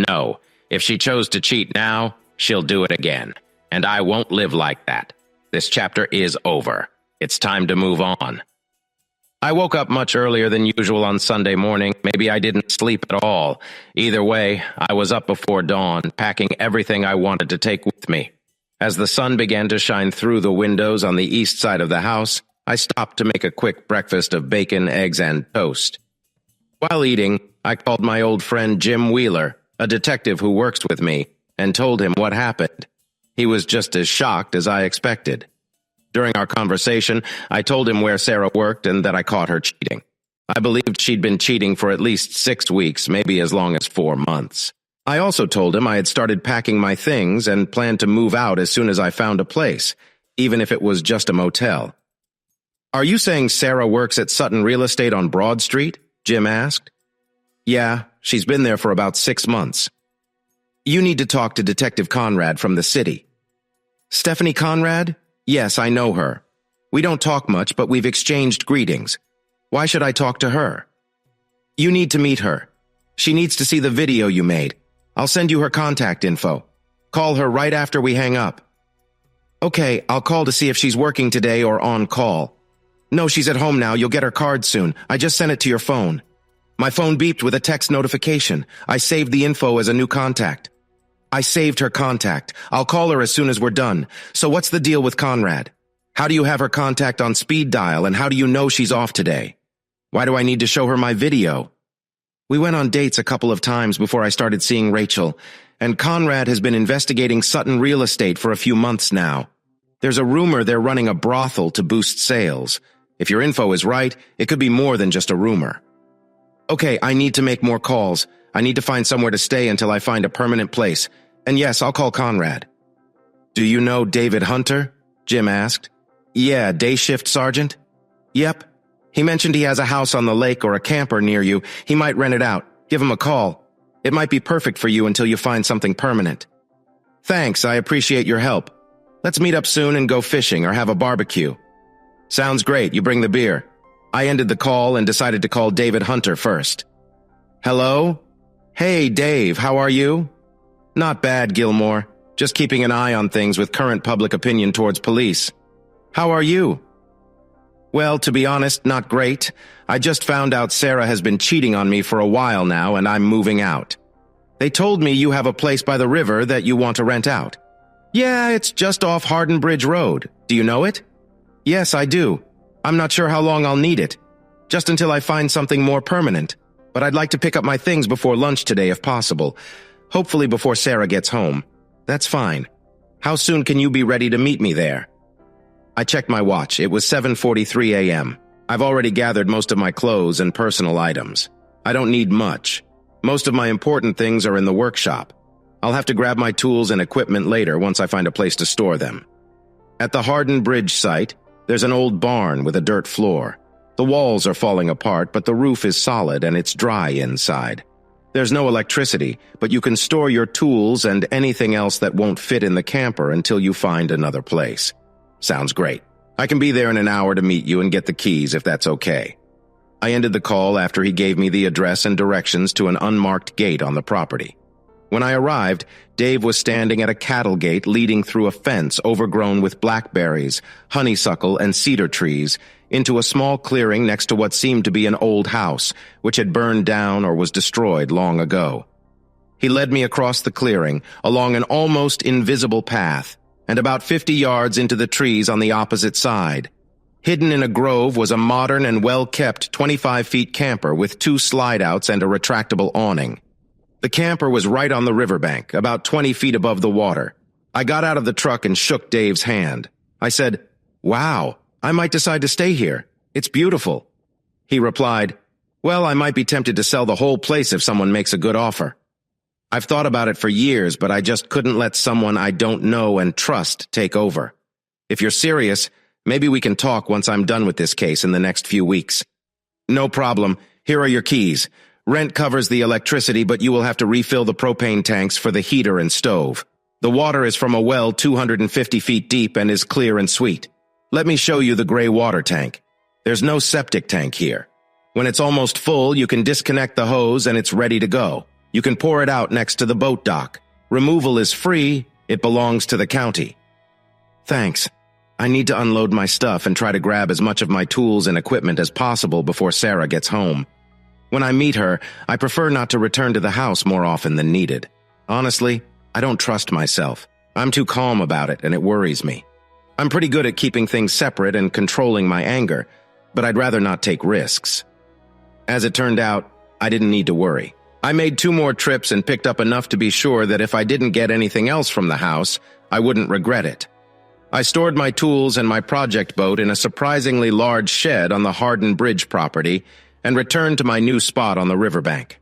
No, if she chose to cheat now, she'll do it again. And I won't live like that. This chapter is over. It's time to move on. I woke up much earlier than usual on Sunday morning. Maybe I didn't sleep at all. Either way, I was up before dawn, packing everything I wanted to take with me. As the sun began to shine through the windows on the east side of the house, I stopped to make a quick breakfast of bacon, eggs, and toast. While eating, I called my old friend Jim Wheeler, a detective who works with me, and told him what happened. He was just as shocked as I expected. During our conversation, I told him where Sarah worked and that I caught her cheating. I believed she'd been cheating for at least 6 weeks, maybe as long as 4 months. I also told him I had started packing my things and planned to move out as soon as I found a place, even if it was just a motel. "Are you saying Sarah works at Sutton Real Estate on Broad Street?" Jim asked. "Yeah, she's been there for about 6 months. You need to talk to Detective Conrad from the city." "Stephanie Conrad? Yes, I know her. We don't talk much, but we've exchanged greetings. Why should I talk to her?" "You need to meet her. She needs to see the video you made. I'll send you her contact info. Call her right after we hang up." "Okay, I'll call to see if she's working today or on call. No, she's at home now. You'll get her card soon. I just sent it to your phone. My phone beeped with a text notification. I saved the info as a new contact. I saved her contact. I'll call her as soon as we're done. So what's the deal with Conrad? How do you have her contact on speed dial, and how do you know she's off today? Why do I need to show her my video? We went on dates a couple of times before I started seeing Rachel, and Conrad has been investigating Sutton real estate for a few months now. There's a rumor they're running a brothel to boost sales. If your info is right, it could be more than just a rumor. Okay, I need to make more calls. I need to find somewhere to stay until I find a permanent place. And yes, I'll call Conrad. Do you know David Hunter? Jim asked. Yeah, day shift sergeant? Yep. He mentioned he has a house on the lake or a camper near you. He might rent it out. Give him a call. It might be perfect for you until you find something permanent. Thanks, I appreciate your help. Let's meet up soon and go fishing or have a barbecue. Sounds great, you bring the beer. I ended the call and decided to call David Hunter first. Hello? Hey, Dave, how are you? Not bad, Gilmore. Just keeping an eye on things with current public opinion towards police. How are you? Well, to be honest, not great. I just found out Sarah has been cheating on me for a while now, and I'm moving out. They told me you have a place by the river that you want to rent out. Yeah, it's just off Hardin Bridge Road. Do you know it? Yes, I do. I'm not sure how long I'll need it. Just until I find something more permanent. But I'd like to pick up my things before lunch today if possible. Hopefully before Sarah gets home. That's fine. How soon can you be ready to meet me there? I checked my watch. It was 7:43 a.m. I've already gathered most of my clothes and personal items. I don't need much. Most of my important things are in the workshop. I'll have to grab my tools and equipment later once I find a place to store them. At the Hardin Bridge site, there's an old barn with a dirt floor. The walls are falling apart, but the roof is solid and it's dry inside. There's no electricity, but you can store your tools and anything else that won't fit in the camper until you find another place. Sounds great. I can be there in an hour to meet you and get the keys if that's okay. I ended the call after he gave me the address and directions to an unmarked gate on the property. When I arrived, Dave was standing at a cattle gate leading through a fence overgrown with blackberries, honeysuckle, and cedar trees into a small clearing next to what seemed to be an old house, which had burned down or was destroyed long ago. He led me across the clearing, along an almost invisible path, and about 50 yards into the trees on the opposite side. Hidden in a grove was a modern and well-kept 25-feet camper with 2 slide-outs and a retractable awning. The camper was right on the riverbank, about 20 feet above the water. I got out of the truck and shook Dave's hand. I said, "Wow, I might decide to stay here. It's beautiful." He replied, "Well, I might be tempted to sell the whole place if someone makes a good offer. I've thought about it for years, but I just couldn't let someone I don't know and trust take over. If you're serious, maybe we can talk once I'm done with this case in the next few weeks." "No problem. Here are your keys. Rent covers the electricity, but you will have to refill the propane tanks for the heater and stove. The water is from a well 250 feet deep and is clear and sweet. Let me show you the gray water tank. There's no septic tank here. When it's almost full, you can disconnect the hose and it's ready to go. You can pour it out next to the boat dock. Removal is free. It belongs to the county." "Thanks. I need to unload my stuff and try to grab as much of my tools and equipment as possible before Sarah gets home. When I meet her, I prefer not to return to the house more often than needed. Honestly, I don't trust myself. I'm too calm about it and it worries me. I'm pretty good at keeping things separate and controlling my anger, but I'd rather not take risks." As it turned out, I didn't need to worry. I made 2 more trips and picked up enough to be sure that if I didn't get anything else from the house, I wouldn't regret it. I stored my tools and my project boat in a surprisingly large shed on the Hardin Bridge property and returned to my new spot on the riverbank.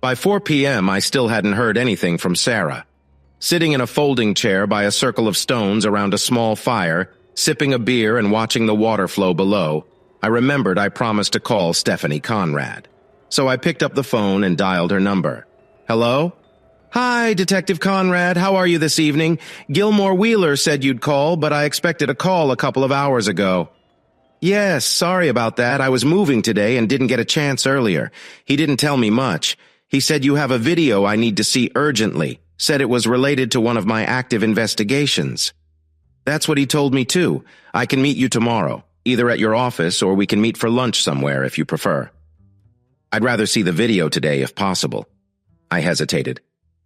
By 4 p.m., I still hadn't heard anything from Sarah. Sitting in a folding chair by a circle of stones around a small fire, sipping a beer and watching the water flow below, I remembered I promised to call Stephanie Conrad. So I picked up the phone and dialed her number. "Hello? Hi, Detective Conrad. How are you this evening? Gilmore Wheeler said you'd call, but I expected a call a couple of hours ago." "Yes, sorry about that. I was moving today and didn't get a chance earlier. He didn't tell me much. He said you have a video I need to see urgently. Said it was related to one of my active investigations." "That's what he told me too. I can meet you tomorrow. either at your office or we can meet for lunch somewhere if you prefer. I'd rather see the video today if possible. I hesitated.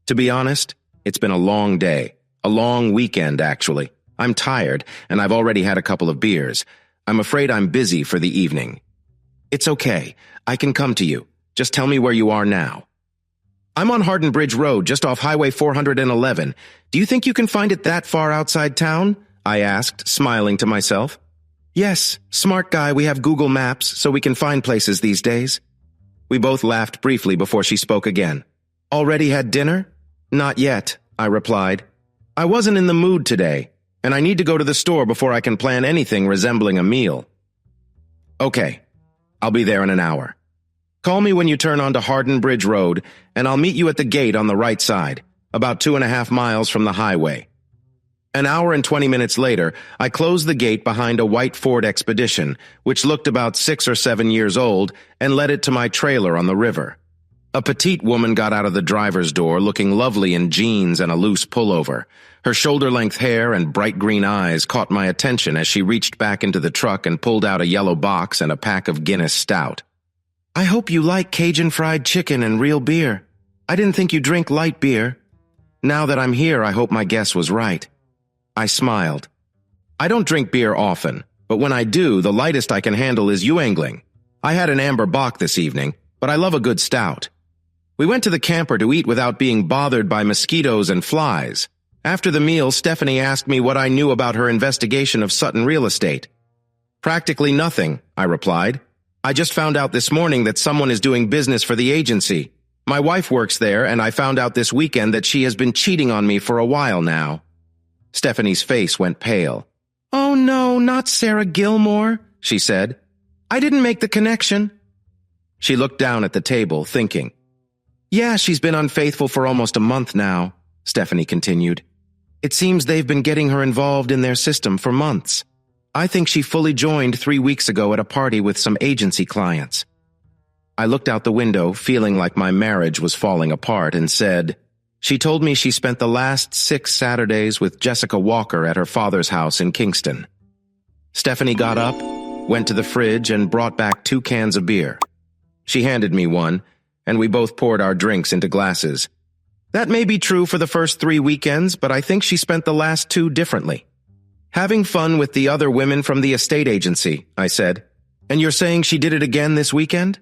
To be honest, it's been a long day. A long weekend, actually. I'm tired, and I've already had a couple of beers. I'm afraid I'm busy for the evening. It's okay. I can come to you. Just tell me where you are now. I'm on Hardin Bridge Road, just off Highway 411. Do you think you can find it that far outside town? I asked, smiling to myself. Yes, smart guy, we have Google Maps, so we can find places these days. We both laughed briefly before she spoke again. Already had dinner? Not yet, I replied. I wasn't in the mood today, and I need to go to the store before I can plan anything resembling a meal. Okay, I'll be there in an hour. Call me when you turn onto Hardin Bridge Road, and I'll meet you at the gate on the right side, about 2.5 miles from the highway. An hour and 20 minutes later, I closed the gate behind a white Ford Expedition, which looked about 6 or 7 years old, and led it to my trailer on the river. A petite woman got out of the driver's door looking lovely in jeans and a loose pullover. Her shoulder-length hair and bright green eyes caught my attention as she reached back into the truck and pulled out a yellow box and a pack of Guinness Stout. I hope you like Cajun fried chicken and real beer. I didn't think you drink light beer. Now that I'm here, I hope my guess was right. I smiled. I don't drink beer often, but when I do, the lightest I can handle is Yuengling. I had an amber bock this evening, but I love a good stout. We went to the camper to eat without being bothered by mosquitoes and flies. After the meal, Stephanie asked me what I knew about her investigation of Sutton Real Estate. Practically nothing, I replied. I just found out this morning that someone is doing business for the agency. My wife works there, and I found out this weekend that she has been cheating on me for a while now. Stephanie's face went pale. Oh no, not Sarah Gilmore, she said. I didn't make the connection. She looked down at the table, thinking. Yeah, she's been unfaithful for almost a month now, Stephanie continued. It seems they've been getting her involved in their system for months. I think she fully joined 3 weeks ago at a party with some agency clients. I looked out the window, feeling like my marriage was falling apart, and said, She told me she spent the last 6 Saturdays with Jessica Walker at her father's house in Kingston. Stephanie got up, went to the fridge, and brought back 2 cans of beer. She handed me one, and we both poured our drinks into glasses. That may be true for the first 3 weekends, but I think she spent the last 2 differently. Having fun with the other women from the estate agency, I said. And you're saying she did it again this weekend?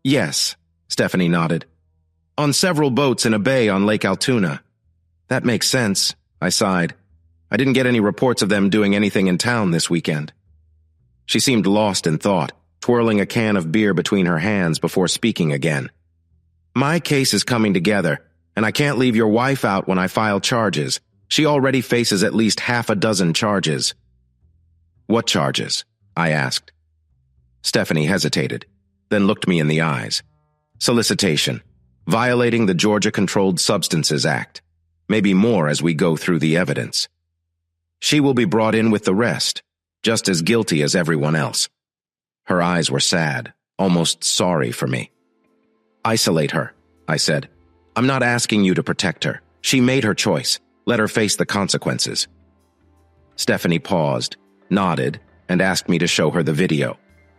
Yes, Stephanie nodded. On several boats in a bay on Lake Altoona. That makes sense, I sighed. I didn't get any reports of them doing anything in town this weekend. She seemed lost in thought, twirling a can of beer between her hands before speaking again. My case is coming together, and I can't leave your wife out when I file charges. She already faces at least 6 charges. What charges? I asked. Stephanie hesitated, then looked me in the eyes. Solicitation. Violating the Georgia Controlled Substances Act. Maybe more as we go through the evidence. She will be brought in with the rest, just as guilty as everyone else. Her eyes were sad, almost sorry for me. Isolate her, I said. I'm not asking you to protect her. She made her choice. Let her face the consequences. Stephanie paused, nodded, and asked me to show her the video.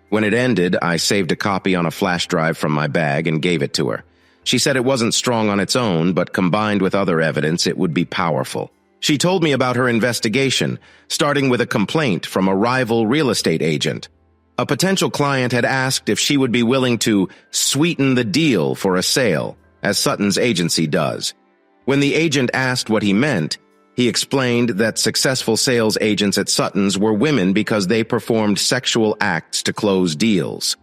When it ended, I saved a copy on a flash drive from my bag and gave it to her. She said it wasn't strong on its own, but combined with other evidence, it would be powerful. She told me about her investigation, starting with a complaint from a rival real estate agent. A potential client had asked if she would be willing to sweeten the deal for a sale, as Sutton's agency does. When the agent asked what he meant, he explained that successful sales agents at Sutton's were women because they performed sexual acts to close deals.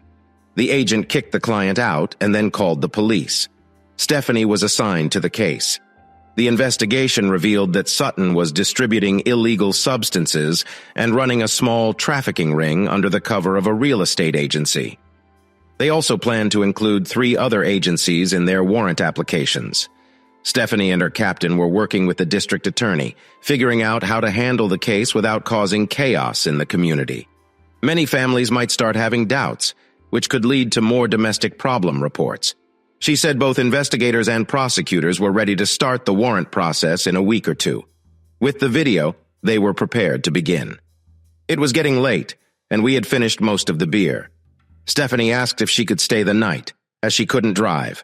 The agent kicked the client out and then called the police. Stephanie was assigned to the case. The investigation revealed that Sutton was distributing illegal substances and running a small trafficking ring under the cover of a real estate agency. They also planned to include 3 other agencies in their warrant applications. Stephanie and her captain were working with the district attorney, figuring out how to handle the case without causing chaos in the community. Many families might start having doubts, which could lead to more domestic problem reports. She said both investigators and prosecutors were ready to start the warrant process in a week or 2. With the video, they were prepared to begin. It was getting late, and we had finished most of the beer. Stephanie asked if she could stay the night, as she couldn't drive.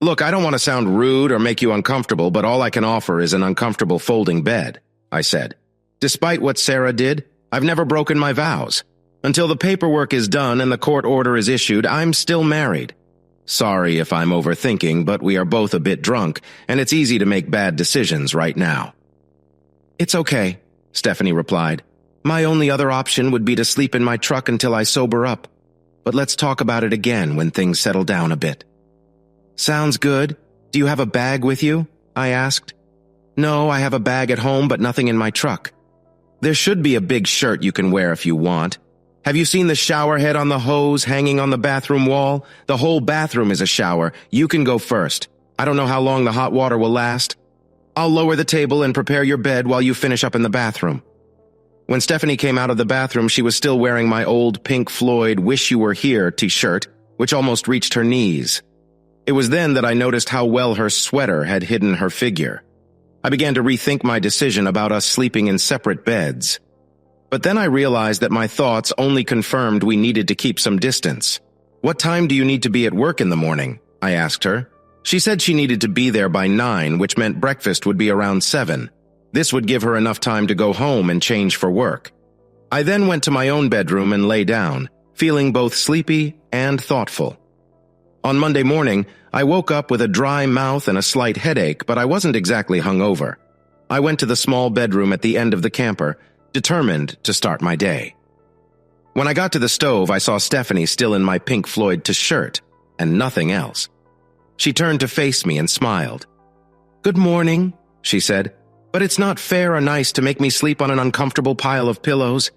Look, I don't want to sound rude or make you uncomfortable, but all I can offer is an uncomfortable folding bed, I said. Despite what Sarah did, I've never broken my vows. Until the paperwork is done and the court order is issued, I'm still married. Sorry if I'm overthinking, but we are both a bit drunk, and it's easy to make bad decisions right now. It's okay, Stephanie replied. My only other option would be to sleep in my truck until I sober up. But let's talk about it again when things settle down a bit. Sounds good. Do you have a bag with you? I asked. No, I have a bag at home, but nothing in my truck. There should be a big shirt you can wear if you want. Have you seen the shower head on the hose hanging on the bathroom wall? The whole bathroom is a shower. You can go first. I don't know how long the hot water will last. I'll lower the table and prepare your bed while you finish up in the bathroom. When Stephanie came out of the bathroom, she was still wearing my old Pink Floyd Wish You Were Here t-shirt, which almost reached her knees. It was then that I noticed how well her sweater had hidden her figure. I began to rethink my decision about us sleeping in separate beds. But then I realized that my thoughts only confirmed we needed to keep some distance. What time do you need to be at work in the morning? I asked her. She said she needed to be there by 9, which meant breakfast would be around 7. This would give her enough time to go home and change for work. I then went to my own bedroom and lay down, feeling both sleepy and thoughtful. On Monday morning, I woke up with a dry mouth and a slight headache, but I wasn't exactly hungover. I went to the small bedroom at the end of the camper, determined to start my day. When I got to the stove, I saw Stephanie still in my Pink Floyd shirt and nothing else. She turned to face me and smiled. Good morning, she said, but it's not fair or nice to make me sleep on an uncomfortable pile of pillows.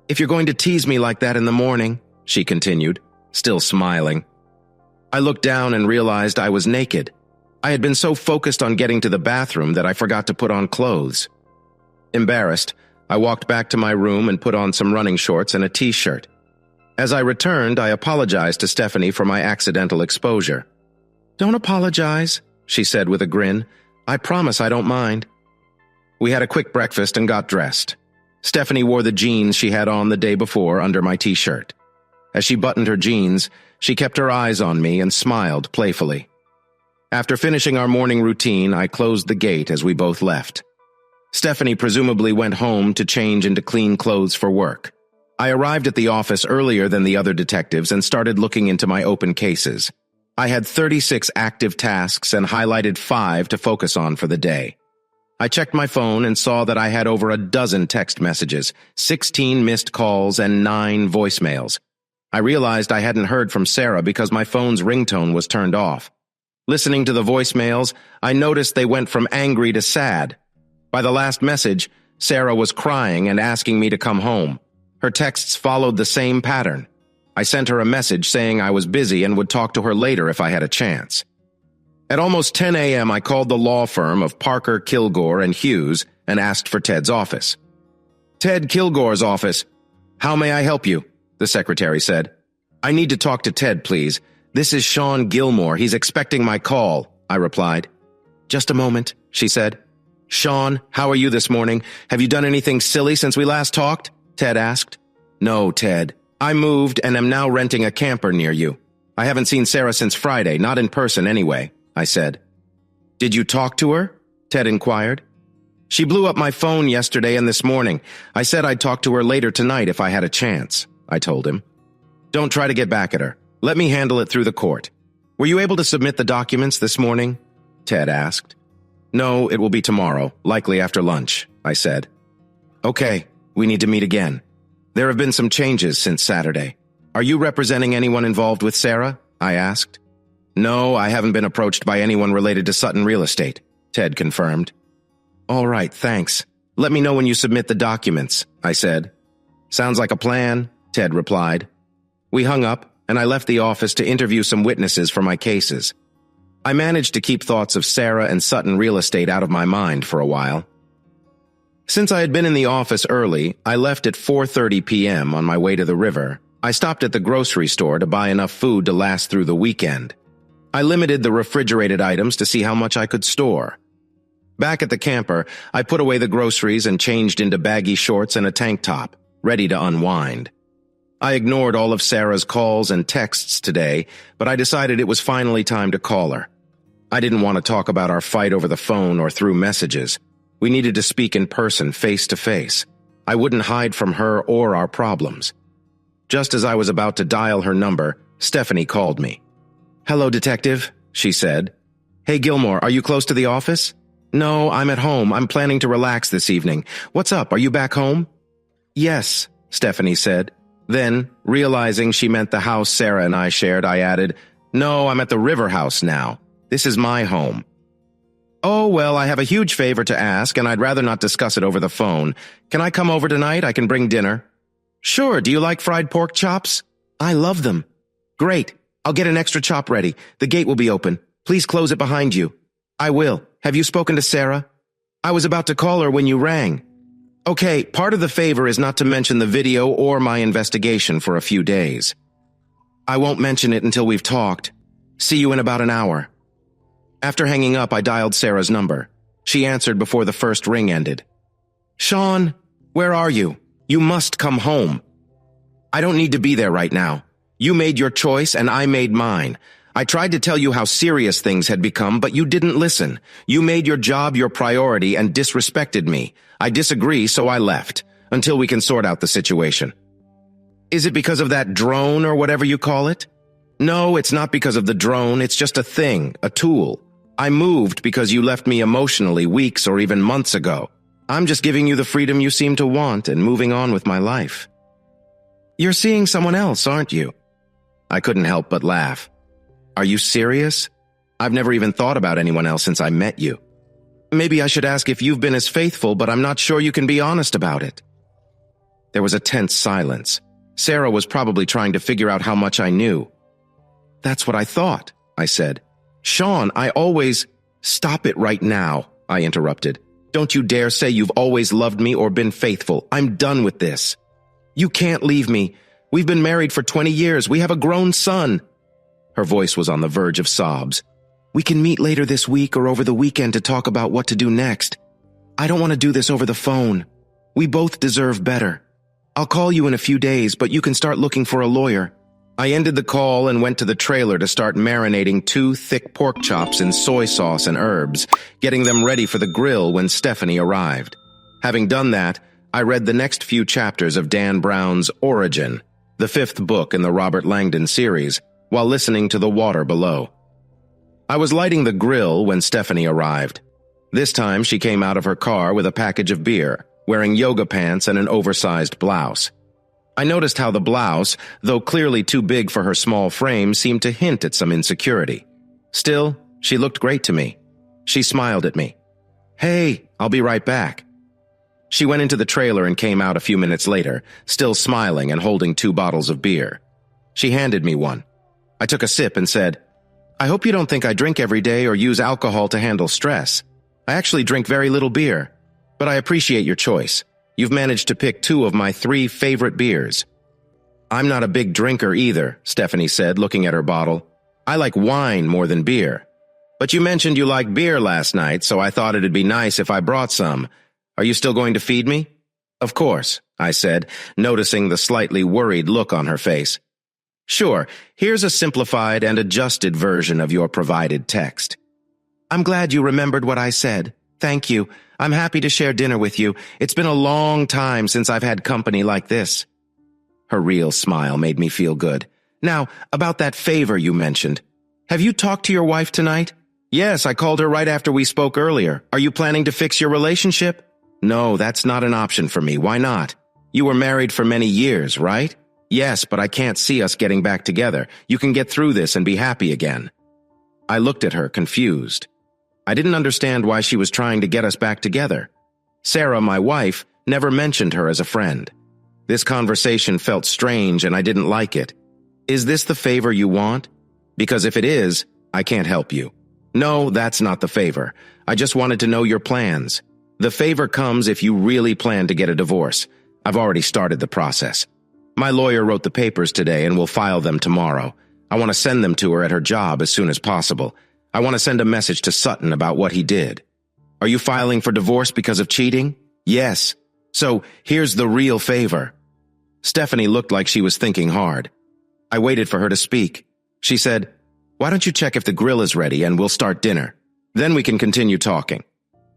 If you're going to tease me like that in the morning, she continued, still smiling. I looked down and realized I was naked. I had been so focused on getting to the bathroom that I forgot to put on clothes. Embarrassed, I walked back to my room and put on some running shorts and a t-shirt. As I returned, I apologized to Stephanie for my accidental exposure. Don't apologize, she said with a grin. I promise I don't mind. We had a quick breakfast and got dressed. Stephanie wore the jeans she had on the day before under my t-shirt. As she buttoned her jeans, she kept her eyes on me and smiled playfully. After finishing our morning routine, I closed the gate as we both left. Stephanie presumably went home to change into clean clothes for work. I arrived at the office earlier than the other detectives and started looking into my open cases. I had 36 active tasks and highlighted 5 to focus on for the day. I checked my phone and saw that I had over a dozen text messages, 16 missed calls, and 9 voicemails. I realized I hadn't heard from Sarah because my phone's ringtone was turned off. Listening to the voicemails, I noticed they went from angry to sad. By the last message, Sarah was crying and asking me to come home. Her texts followed the same pattern. I sent her a message saying I was busy and would talk to her later if I had a chance. At almost 10 a.m., I called the law firm of Parker, Kilgore, and Hughes and asked for Ted's office. Ted Kilgore's office. How may I help you? The secretary said. I need to talk to Ted, please. This is Sean Gilmore. He's expecting my call, I replied. Just a moment, she said. Sean, how are you this morning? Have you done anything silly since we last talked? Ted asked. No, Ted. I moved and am now renting a camper near you. I haven't seen Sarah since Friday, not in person anyway, I said. Did you talk to her? Ted inquired. She blew up my phone yesterday and this morning. I said I'd talk to her later tonight if I had a chance, I told him. Don't try to get back at her. Let me handle it through the court. Were you able to submit the documents this morning? Ted asked. No, it will be tomorrow, likely after lunch, I said. Okay, we need to meet again. There have been some changes since Saturday. Are you representing anyone involved with Sarah? I asked. No, I haven't been approached by anyone related to Sutton Real Estate, Ted confirmed. All right, thanks. Let me know when you submit the documents, I said. Sounds like a plan, Ted replied. We hung up, and I left the office to interview some witnesses for my cases. I managed to keep thoughts of Sarah and Sutton Real Estate out of my mind for a while. Since I had been in the office early, I left at 4:30 p.m. on my way to the river. I stopped at the grocery store to buy enough food to last through the weekend. I limited the refrigerated items to see how much I could store. Back at the camper, I put away the groceries and changed into baggy shorts and a tank top, ready to unwind. I ignored all of Sarah's calls and texts today, but I decided it was finally time to call her. I didn't want to talk about our fight over the phone or through messages. We needed to speak in person, face to face. I wouldn't hide from her or our problems. Just as I was about to dial her number, Stephanie called me. "Hello, detective," she said. "Hey, Gilmore, are you close to the office?" "No, I'm at home. I'm planning to relax this evening. What's up? Are you back home?" "Yes," Stephanie said. Then, realizing she meant the house Sarah and I shared, I added, "No, I'm at the River House now. This is my home." "Oh, well, I have a huge favor to ask, and I'd rather not discuss it over the phone. Can I come over tonight? I can bring dinner." "Sure. Do you like fried pork chops?" "I love them." "Great. I'll get an extra chop ready. The gate will be open. Please close it behind you." "I will. Have you spoken to Sarah?" "I was about to call her when you rang." "Okay, part of the favor is not to mention the video or my investigation for a few days." "I won't mention it until we've talked. See you in about an hour." After hanging up, I dialed Sarah's number. She answered before the first ring ended. "Sean, where are you? You must come home." "I don't need to be there right now. You made your choice and I made mine. I tried to tell you how serious things had become, but you didn't listen. You made your job your priority and disrespected me. I disagree, so I left, until we can sort out the situation." "Is it because of that drone or whatever you call it?" "No, it's not because of the drone. It's just a thing, a tool. I moved because you left me emotionally weeks or even months ago. I'm just giving you the freedom you seem to want and moving on with my life." "You're seeing someone else, aren't you?" I couldn't help but laugh. "Are you serious? I've never even thought about anyone else since I met you." "Maybe I should ask if you've been as faithful, but I'm not sure you can be honest about it." There was a tense silence. Sarah was probably trying to figure out how much I knew. "That's what I thought," I said. "Sean, I always—" "Stop it right now," I interrupted. "Don't you dare say you've always loved me or been faithful. I'm done with this." "You can't leave me. We've been married for 20 years. We have a grown son." Her voice was on the verge of sobs. "We can meet later this week or over the weekend to talk about what to do next. I don't want to do this over the phone. We both deserve better. I'll call you in a few days, but you can start looking for a lawyer." I ended the call and went to the trailer to start marinating 2 thick pork chops in soy sauce and herbs, getting them ready for the grill when Stephanie arrived. Having done that, I read the next few chapters of Dan Brown's Origin, the 5th book in the Robert Langdon series, while listening to the water below. I was lighting the grill when Stephanie arrived. This time she came out of her car with a package of beer, wearing yoga pants and an oversized blouse. I noticed how the blouse, though clearly too big for her small frame, seemed to hint at some insecurity. Still, she looked great to me. She smiled at me. "Hey, I'll be right back." She went into the trailer and came out a few minutes later, still smiling and holding 2 bottles of beer. She handed me one. I took a sip and said, "I hope you don't think I drink every day or use alcohol to handle stress. I actually drink very little beer, but I appreciate your choice. You've managed to pick 2 of my 3 favorite beers." "I'm not a big drinker either," Stephanie said, looking at her bottle. "I like wine more than beer. But you mentioned you liked beer last night, so I thought it'd be nice if I brought some. Are you still going to feed me?" "Of course," I said, noticing the slightly worried look on her face. "Sure, here's a simplified and adjusted version of your provided text. I'm glad you remembered what I said. Thank you. I'm happy to share dinner with you. It's been a long time since I've had company like this." Her real smile made me feel good. "Now, about that favor you mentioned. Have you talked to your wife tonight?" "Yes, I called her right after we spoke earlier. Are you planning to fix your relationship?" "No, that's not an option for me. Why not? You were married for many years, right?" "Yes, but I can't see us getting back together. You can get through this and be happy again." I looked at her, confused. I didn't understand why she was trying to get us back together. Sarah, my wife, never mentioned her as a friend. This conversation felt strange and I didn't like it. "Is this the favor you want? Because if it is, I can't help you." "No, that's not the favor. I just wanted to know your plans. The favor comes if you really plan to get a divorce. I've already started the process. My lawyer wrote the papers today and will file them tomorrow. I want to send them to her at her job as soon as possible. I want to send a message to Sutton about what he did." "Are you filing for divorce because of cheating?" "Yes. So here's the real favor. Stephanie looked like she was thinking hard. I waited for her to speak. She said, "Why don't you check if the grill is ready and we'll start dinner? Then we can continue talking.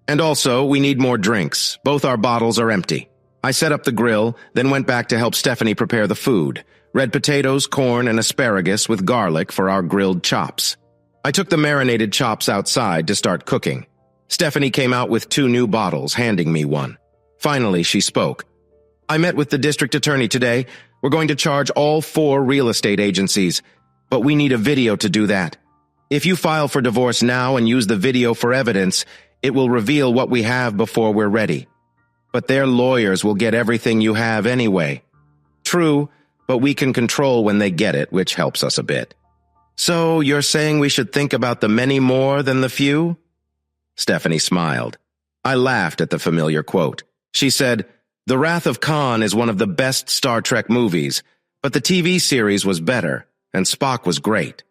And also, we need more drinks. Both our bottles are empty." I set up the grill, then went back to help Stephanie prepare the food. Red potatoes, corn, and asparagus with garlic for our grilled chops. I took the marinated chops outside to start cooking. Stephanie came out with 2 new bottles, handing me one. Finally, she spoke. "I met with the district attorney today. We're going to charge all 4 real estate agencies, but we need a video to do that. If you file for divorce now and use the video for evidence, it will reveal what we have before we're ready. But their lawyers will get everything you have anyway. True, but we can control when they get it, which helps us a bit. So you're saying we should think about the many more than the few?" Stephanie smiled. I laughed at the familiar quote. She said, "The Wrath of Khan is one of the best Star Trek movies, but the TV series was better, and Spock was great."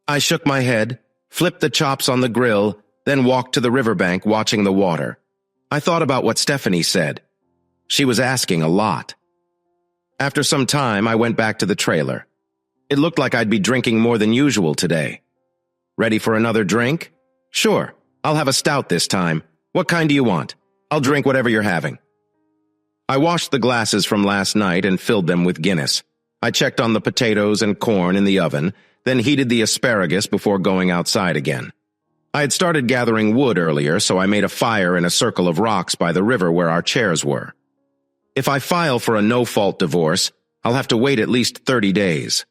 I shook my head, flipped the chops on the grill, then walked to the riverbank watching the water. I thought about what Stephanie said. She was asking a lot. After some time, I went back to the trailer. It looked like I'd be drinking more than usual today. "Ready for another drink?" "Sure, I'll have a stout this time. What kind do you want? I'll drink whatever you're having." I washed the glasses from last night and filled them with Guinness. I checked on the potatoes and corn in the oven, then heated the asparagus before going outside again. I had started gathering wood earlier, so I made a fire in a circle of rocks by the river where our chairs were. If I file for a no-fault divorce, I'll have to wait at least 30 days.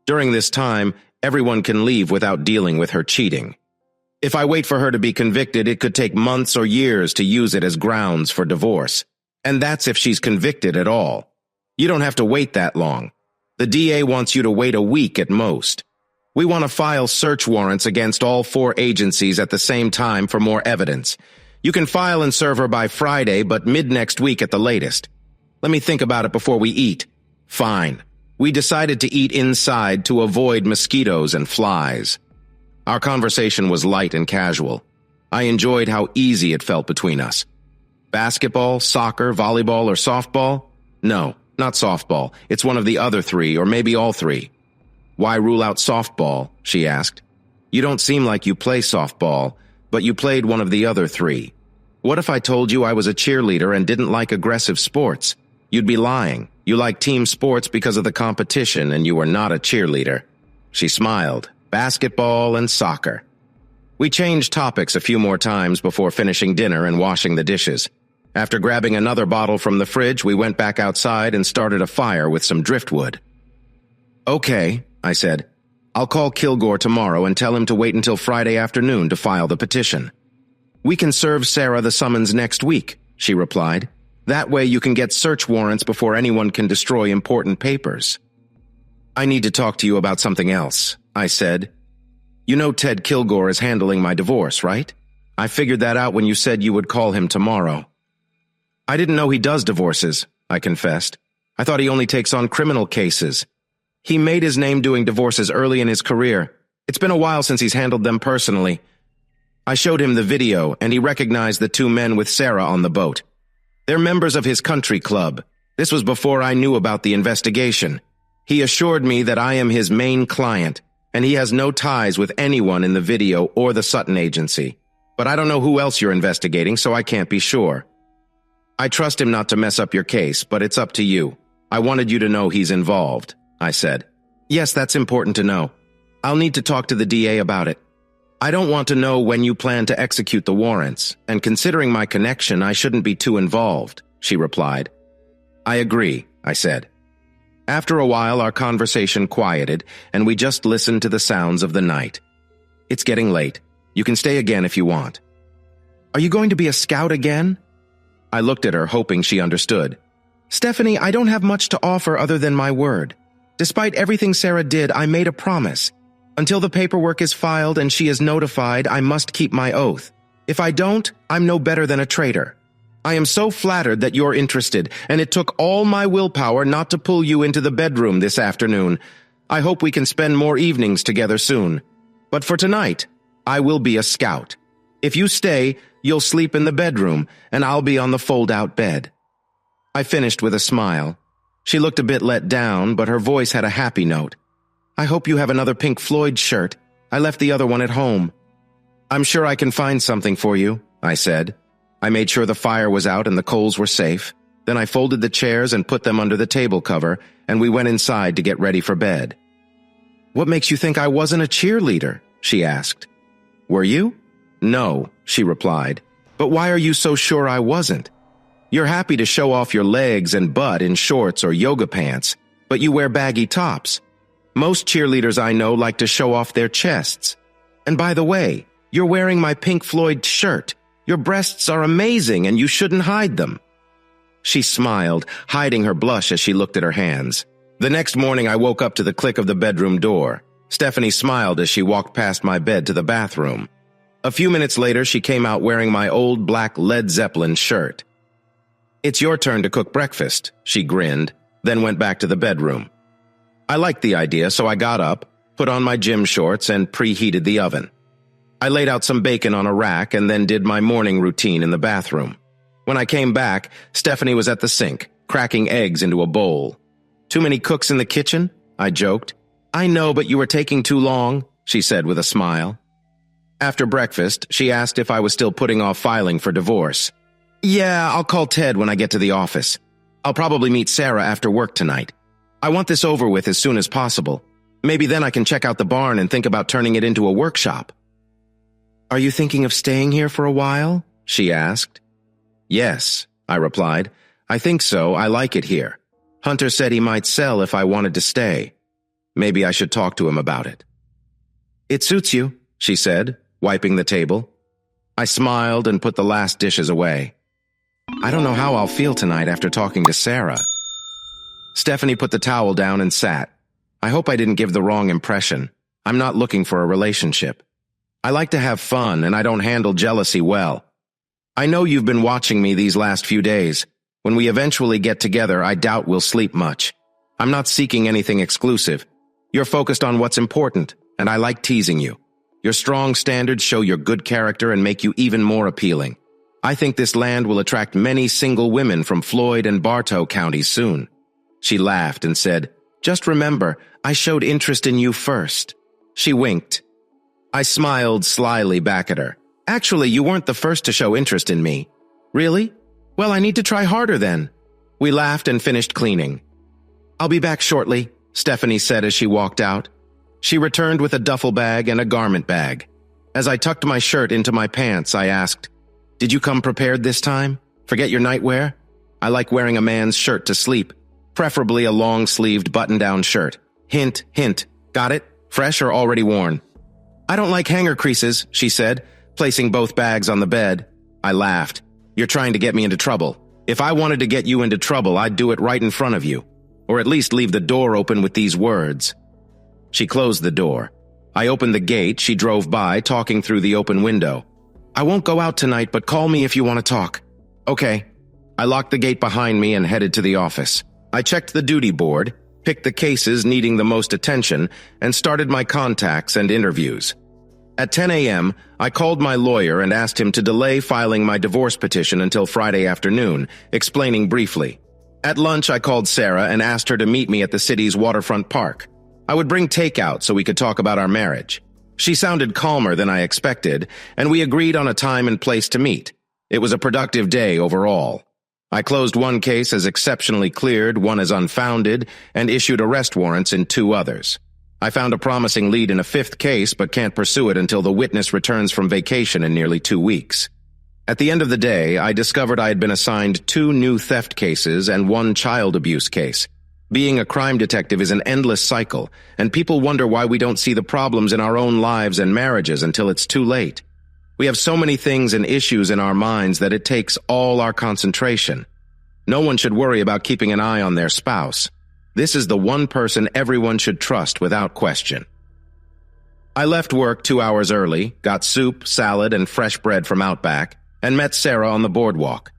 During this time, everyone can leave without dealing with her cheating. If I wait for her to be convicted, it could take months or years to use it as grounds for divorce. And that's if she's convicted at all. You don't have to wait that long. The DA wants you to wait a week at most. We want to file search warrants against all 4 agencies at the same time for more evidence. You can file and serve her by Friday, but mid-next week at the latest. Let me think about it before we eat. Fine. We decided to eat inside to avoid mosquitoes and flies. Our conversation was light and casual. I enjoyed how easy it felt between us. Basketball, soccer, volleyball, or softball? No, not softball. It's one of the other 3, or maybe all 3. "Why rule out softball?" she asked. "You don't seem like you play softball, but you played one of the other 3. What if I told you I was a cheerleader and didn't like aggressive sports? You'd be lying. You like team sports because of the competition, and you were not a cheerleader." She smiled. Basketball and soccer. We changed topics a few more times before finishing dinner and washing the dishes. After grabbing another bottle from the fridge, we went back outside and started a fire with some driftwood. "Okay," I said. "I'll call Kilgore tomorrow and tell him to wait until Friday afternoon to file the petition." "We can serve Sarah the summons next week," she replied. "That way you can get search warrants before anyone can destroy important papers." "I need to talk to you about something else," I said. "You know Ted Kilgore is handling my divorce, right? I figured that out when you said you would call him tomorrow." "I didn't know he does divorces," I confessed. "I thought he only takes on criminal cases." "He made his name doing divorces early in his career. It's been a while since he's handled them personally." I showed him the video, and he recognized the 2 men with Sarah on the boat. "They're members of his country club. This was before I knew about the investigation. He assured me that I am his main client, and he has no ties with anyone in the video or the Sutton agency. But I don't know who else you're investigating, so I can't be sure. I trust him not to mess up your case, but it's up to you. I wanted you to know he's involved," I said. "Yes, that's important to know. I'll need to talk to the DA about it. I don't want to know when you plan to execute the warrants, and considering my connection, I shouldn't be too involved," she replied. "I agree," I said. After a while, our conversation quieted, and we just listened to the sounds of the night. "It's getting late. You can stay again if you want." "Are you going to be a scout again?" I looked at her, hoping she understood. "Stephanie, I don't have much to offer other than my word. Despite everything Sarah did, I made a promise. Until the paperwork is filed and she is notified, I must keep my oath. If I don't, I'm no better than a traitor. I am so flattered that you're interested, and it took all my willpower not to pull you into the bedroom this afternoon. I hope we can spend more evenings together soon. But for tonight, I will be a scout. If you stay, you'll sleep in the bedroom, and I'll be on the fold-out bed." I finished with a smile. She looked a bit let down, but her voice had a happy note. "I hope you have another Pink Floyd shirt. I left the other one at home." "I'm sure I can find something for you," I said. I made sure the fire was out and the coals were safe. Then I folded the chairs and put them under the table cover, and we went inside to get ready for bed. "What makes you think I wasn't a cheerleader?" she asked. "Were you?" "No," she replied. "But why are you so sure I wasn't? You're happy to show off your legs and butt in shorts or yoga pants, but you wear baggy tops. Most cheerleaders I know like to show off their chests. And by the way, you're wearing my Pink Floyd shirt. Your breasts are amazing and you shouldn't hide them." She smiled, hiding her blush as she looked at her hands. The next morning I woke up to the click of the bedroom door. Stephanie smiled as she walked past my bed to the bathroom. A few minutes later, she came out wearing my old black Led Zeppelin shirt. "It's your turn to cook breakfast," she grinned, then went back to the bedroom. I liked the idea, so I got up, put on my gym shorts, and preheated the oven. I laid out some bacon on a rack and then did my morning routine in the bathroom. When I came back, Stephanie was at the sink, cracking eggs into a bowl. "Too many cooks in the kitchen?" I joked. "I know, but you were taking too long," she said with a smile. After breakfast, she asked if I was still putting off filing for divorce. "Yeah, I'll call Ted when I get to the office. I'll probably meet Sarah after work tonight. I want this over with as soon as possible. Maybe then I can check out the barn and think about turning it into a workshop." "Are you thinking of staying here for a while?" she asked. "Yes," I replied. "I think so. I like it here. Hunter said he might sell if I wanted to stay. Maybe I should talk to him about it." "It suits you," she said, wiping the table. I smiled and put the last dishes away. I don't know how I'll feel tonight after talking to Sarah. Stephanie put the towel down and sat. I hope I didn't give the wrong impression. I'm not looking for a relationship. I like to have fun, and I don't handle jealousy well. I know you've been watching me these last few days. When we eventually get together, I doubt we'll sleep much. I'm not seeking anything exclusive. You're focused on what's important, and I like teasing you. Your strong standards show your good character and make you even more appealing. I think this land will attract many single women from Floyd and Bartow counties soon." She laughed and said, "Just remember, I showed interest in you first." She winked. I smiled slyly back at her. "Actually, you weren't the first to show interest in me." "Really? Well, I need to try harder then." We laughed and finished cleaning. "I'll be back shortly," Stephanie said as she walked out. She returned with a duffel bag and a garment bag. As I tucked my shirt into my pants, I asked, "Did you come prepared this time? Forget your nightwear? I like wearing a man's shirt to sleep, preferably a long-sleeved button-down shirt. Hint, hint. Got it? Fresh or already worn?" "I don't like hanger creases," she said, placing both bags on the bed. I laughed. "You're trying to get me into trouble. If I wanted to get you into trouble, I'd do it right in front of you. Or at least leave the door open with these words." She closed the door. I opened the gate. She drove by, talking through the open window. "I won't go out tonight, but call me if you want to talk." "Okay." I locked the gate behind me and headed to the office. I checked the duty board, picked the cases needing the most attention, and started my contacts and interviews. At 10 a.m., I called my lawyer and asked him to delay filing my divorce petition until Friday afternoon, explaining briefly. At lunch, I called Sarah and asked her to meet me at the city's waterfront park. I would bring takeout so we could talk about our marriage. She sounded calmer than I expected, and we agreed on a time and place to meet. It was a productive day overall. I closed one case as exceptionally cleared, one as unfounded, and issued arrest warrants in 2 others. I found a promising lead in a 5th case, but can't pursue it until the witness returns from vacation in nearly 2 weeks. At the end of the day, I discovered I had been assigned 2 new theft cases and 1 child abuse case. Being a crime detective is an endless cycle, and people wonder why we don't see the problems in our own lives and marriages until it's too late. We have so many things and issues in our minds that it takes all our concentration. No one should worry about keeping an eye on their spouse. This is the one person everyone should trust without question. I left work 2 hours early, got soup, salad, and fresh bread from Outback, and met Sarah on the boardwalk.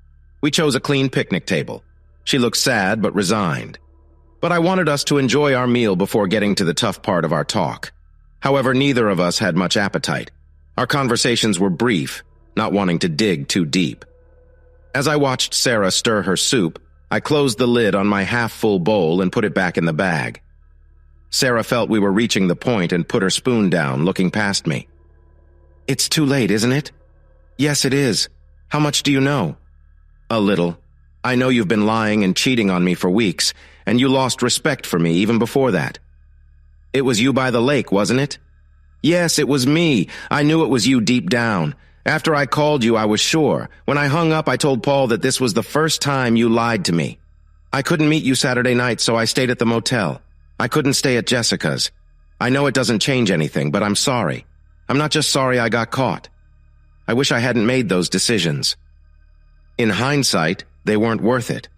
We chose a clean picnic table. She looked sad but resigned. But I wanted us to enjoy our meal before getting to the tough part of our talk. However, neither of us had much appetite. Our conversations were brief, not wanting to dig too deep. As I watched Sarah stir her soup, I closed the lid on my half-full bowl and put it back in the bag. Sarah felt we were reaching the point and put her spoon down, looking past me. "It's too late, isn't it?" "Yes, it is. How much do you know?" "A little. I know you've been lying and cheating on me for weeks, and you lost respect for me even before that." "It was you by the lake, wasn't it?" "Yes, it was me. I knew it was you deep down. After I called you, I was sure. When I hung up, I told Paul that this was the first time you lied to me. I couldn't meet you Saturday night, so I stayed at the motel. I couldn't stay at Jessica's. I know it doesn't change anything, but I'm sorry. I'm not just sorry I got caught. I wish I hadn't made those decisions. In hindsight, they weren't worth it.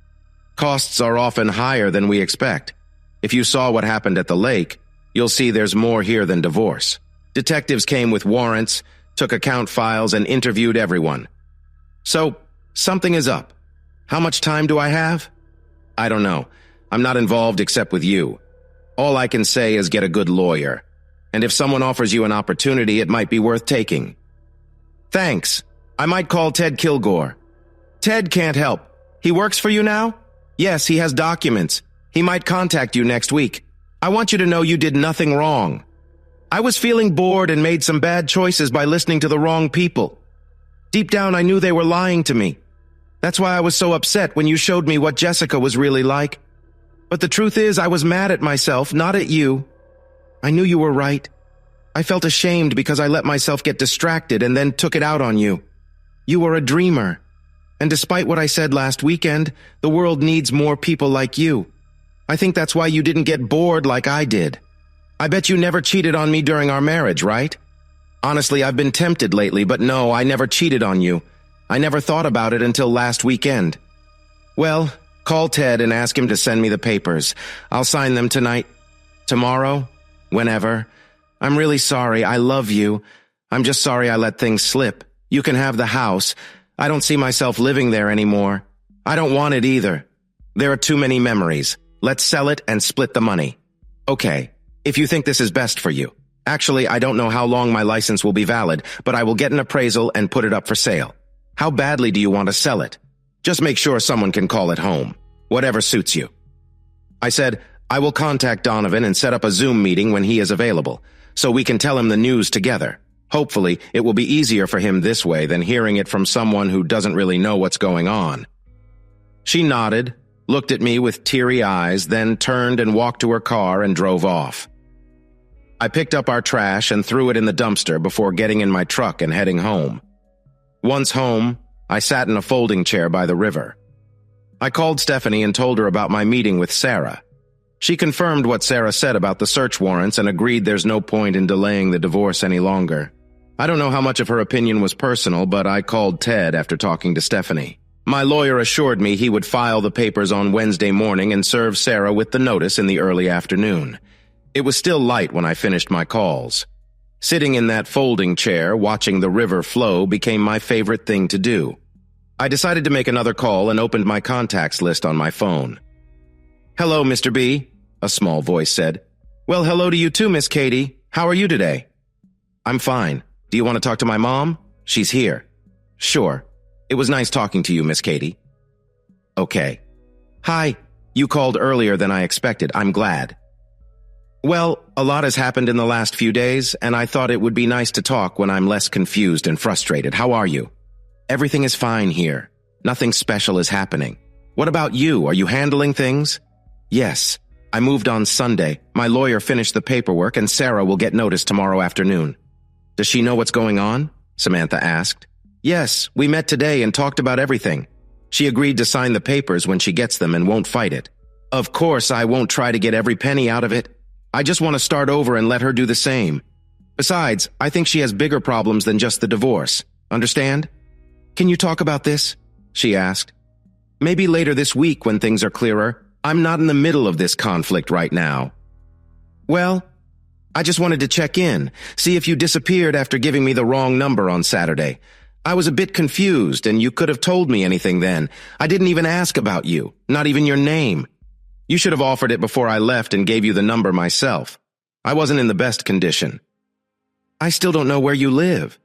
Costs are often higher than we expect. If you saw what happened at the lake, you'll see there's more here than divorce. Detectives came with warrants, took account files, and interviewed everyone. So, something is up. How much time do I have? I don't know. I'm not involved except with you. All I can say is get a good lawyer. And if someone offers you an opportunity, it might be worth taking. Thanks. I might call Ted Kilgore. Ted can't help. He works for you now? Yes, he has documents. He might contact you next week. I want you to know you did nothing wrong. I was feeling bored and made some bad choices by listening to the wrong people. Deep down, I knew they were lying to me. That's why I was so upset when you showed me what Jessica was really like. But the truth is, I was mad at myself, not at you. I knew you were right. I felt ashamed because I let myself get distracted and then took it out on you. You were a dreamer. And despite what I said last weekend, the world needs more people like you. I think that's why you didn't get bored like I did. I bet you never cheated on me during our marriage, right? Honestly, I've been tempted lately, but no, I never cheated on you. I never thought about it until last weekend. Well, call Ted and ask him to send me the papers. I'll sign them tonight. Tomorrow? Whenever. I'm really sorry. I love you. I'm just sorry I let things slip. You can have the house. I don't see myself living there anymore. I don't want it either. There are too many memories. Let's sell it and split the money. Okay. If you think this is best for you. Actually, I don't know how long my license will be valid, but I will get an appraisal and put it up for sale. How badly do you want to sell it? Just make sure someone can call it home. Whatever suits you. I said, I will contact Donovan and set up a Zoom meeting when he is available, so we can tell him the news together. Hopefully, it will be easier for him this way than hearing it from someone who doesn't really know what's going on. She nodded, looked at me with teary eyes, then turned and walked to her car and drove off. I picked up our trash and threw it in the dumpster before getting in my truck and heading home. Once home, I sat in a folding chair by the river. I called Stephanie and told her about my meeting with Sarah. She confirmed what Sarah said about the search warrants and agreed there's no point in delaying the divorce any longer. I don't know how much of her opinion was personal, but I called Ted after talking to Stephanie. My lawyer assured me he would file the papers on Wednesday morning and serve Sarah with the notice in the early afternoon. It was still light when I finished my calls. Sitting in that folding chair, watching the river flow became my favorite thing to do. I decided to make another call and opened my contacts list on my phone. "Hello, Mr. B," a small voice said. "Well, hello to you too, Miss Katie. How are you today?" "I'm fine. Do you want to talk to my mom? She's here." "Sure. It was nice talking to you, Miss Katie." "Okay." "Hi. You called earlier than I expected. I'm glad." "Well, a lot has happened in the last few days, and I thought it would be nice to talk when I'm less confused and frustrated. How are you?" "Everything is fine here. Nothing special is happening. What about you? Are you handling things?" "Yes. I moved on Sunday. My lawyer finished the paperwork, and Sarah will get notice tomorrow afternoon." "Does she know what's going on?" Samantha asked. "Yes, we met today and talked about everything. She agreed to sign the papers when she gets them and won't fight it. Of course, I won't try to get every penny out of it. I just want to start over and let her do the same. Besides, I think she has bigger problems than just the divorce. Understand?" "Can you talk about this?" she asked. "Maybe later this week when things are clearer. I'm not in the middle of this conflict right now." "Well, I just wanted to check in, see if you disappeared after giving me the wrong number on Saturday. I was a bit confused, and you could have told me anything then. I didn't even ask about you, not even your name. You should have offered it before I left and gave you the number myself. I wasn't in the best condition." "I still don't know where you live."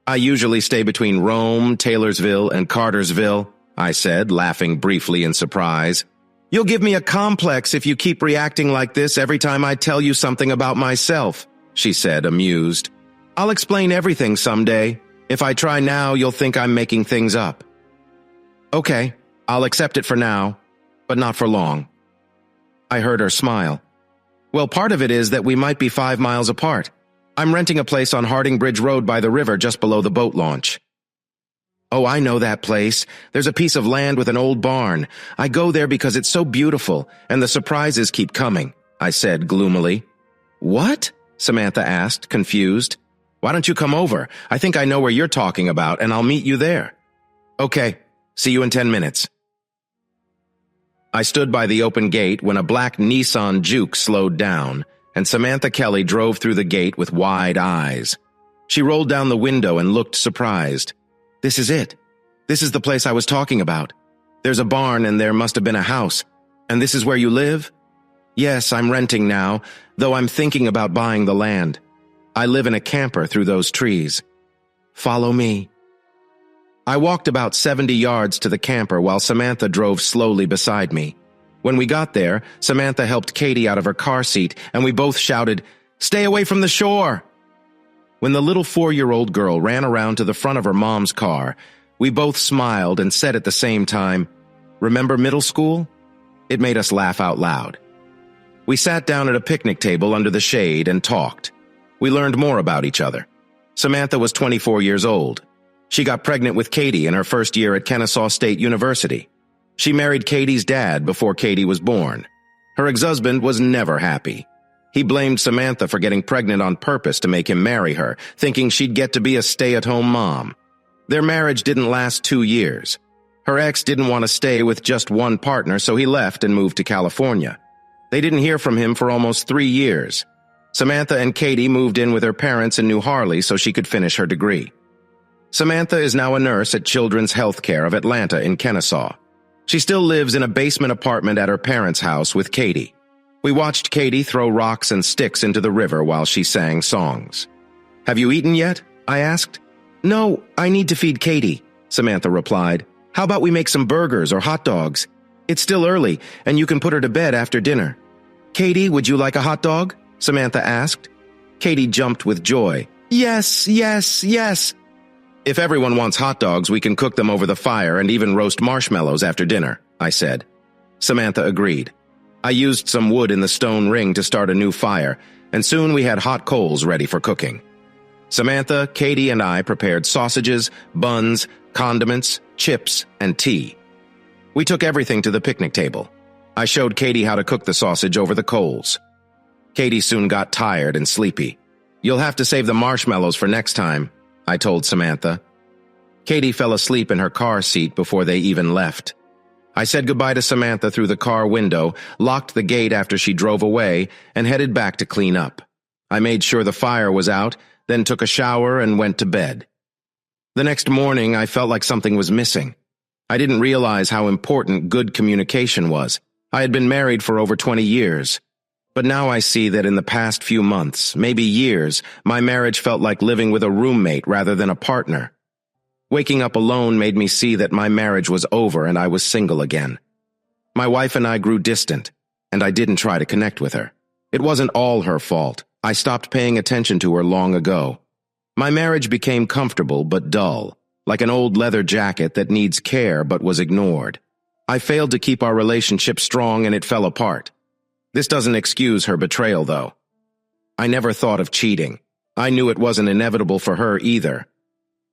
"I usually stay between Rome, Taylorsville, and Cartersville. I said, laughing briefly in surprise. You'll give me a complex if you keep reacting like this every time I tell you something about myself, she said, amused. I'll explain everything someday. If I try now, you'll think I'm making things up. Okay, I'll accept it for now, but not for long. I heard her smile. Well, part of it is that we might be 5 miles apart. I'm renting a place on Harding Bridge Road by the river just below the boat launch. Oh, I know that place. There's a piece of land with an old barn. I go there because it's so beautiful, and the surprises keep coming, I said gloomily. What? Samantha asked, confused. Why don't you come over? I think I know where you're talking about, and I'll meet you there. Okay, see you in 10 minutes. I stood by the open gate when a black Nissan Juke slowed down, and Samantha Kelly drove through the gate with wide eyes. She rolled down the window and looked surprised. This is it. This is the place I was talking about. There's a barn and there must have been a house. And this is where you live? Yes, I'm renting now, though I'm thinking about buying the land. I live in a camper through those trees. Follow me. I walked about 70 yards to the camper while Samantha drove slowly beside me. When we got there, Samantha helped Katie out of her car seat, and we both shouted, "Stay away from the shore!" When the little 4-year-old girl ran around to the front of her mom's car, we both smiled and said at the same time, "Remember middle school?" It made us laugh out loud. We sat down at a picnic table under the shade and talked. We learned more about each other. Samantha was 24 years old. She got pregnant with Katie in her first year at Kennesaw State University. She married Katie's dad before Katie was born. Her ex-husband was never happy. He blamed Samantha for getting pregnant on purpose to make him marry her, thinking she'd get to be a stay-at-home mom. Their marriage didn't last 2 years. Her ex didn't want to stay with just one partner, so he left and moved to California. They didn't hear from him for almost 3 years. Samantha and Katie moved in with her parents in New Harley so she could finish her degree. Samantha is now a nurse at Children's Healthcare of Atlanta in Kennesaw. She still lives in a basement apartment at her parents' house with Katie. We watched Katie throw rocks and sticks into the river while she sang songs. "Have you eaten yet?" I asked. "No, I need to feed Katie," Samantha replied. "How about we make some burgers or hot dogs? It's still early, and you can put her to bed after dinner." "Katie, would you like a hot dog?" Samantha asked. Katie jumped with joy. "Yes, yes, yes." "If everyone wants hot dogs, we can cook them over the fire and even roast marshmallows after dinner," I said. Samantha agreed. I used some wood in the stone ring to start a new fire, and soon we had hot coals ready for cooking. Samantha, Katie, and I prepared sausages, buns, condiments, chips, and tea. We took everything to the picnic table. I showed Katie how to cook the sausage over the coals. Katie soon got tired and sleepy. "You'll have to save the marshmallows for next time," I told Samantha. Katie fell asleep in her car seat before they even left. I said goodbye to Samantha through the car window, locked the gate after she drove away, and headed back to clean up. I made sure the fire was out, then took a shower and went to bed. The next morning, I felt like something was missing. I didn't realize how important good communication was. I had been married for over 20 years. But now I see that in the past few months, maybe years, my marriage felt like living with a roommate rather than a partner. Waking up alone made me see that my marriage was over and I was single again. My wife and I grew distant, and I didn't try to connect with her. It wasn't all her fault. I stopped paying attention to her long ago. My marriage became comfortable but dull, like an old leather jacket that needs care but was ignored. I failed to keep our relationship strong and it fell apart. This doesn't excuse her betrayal, though. I never thought of cheating. I knew it wasn't inevitable for her either.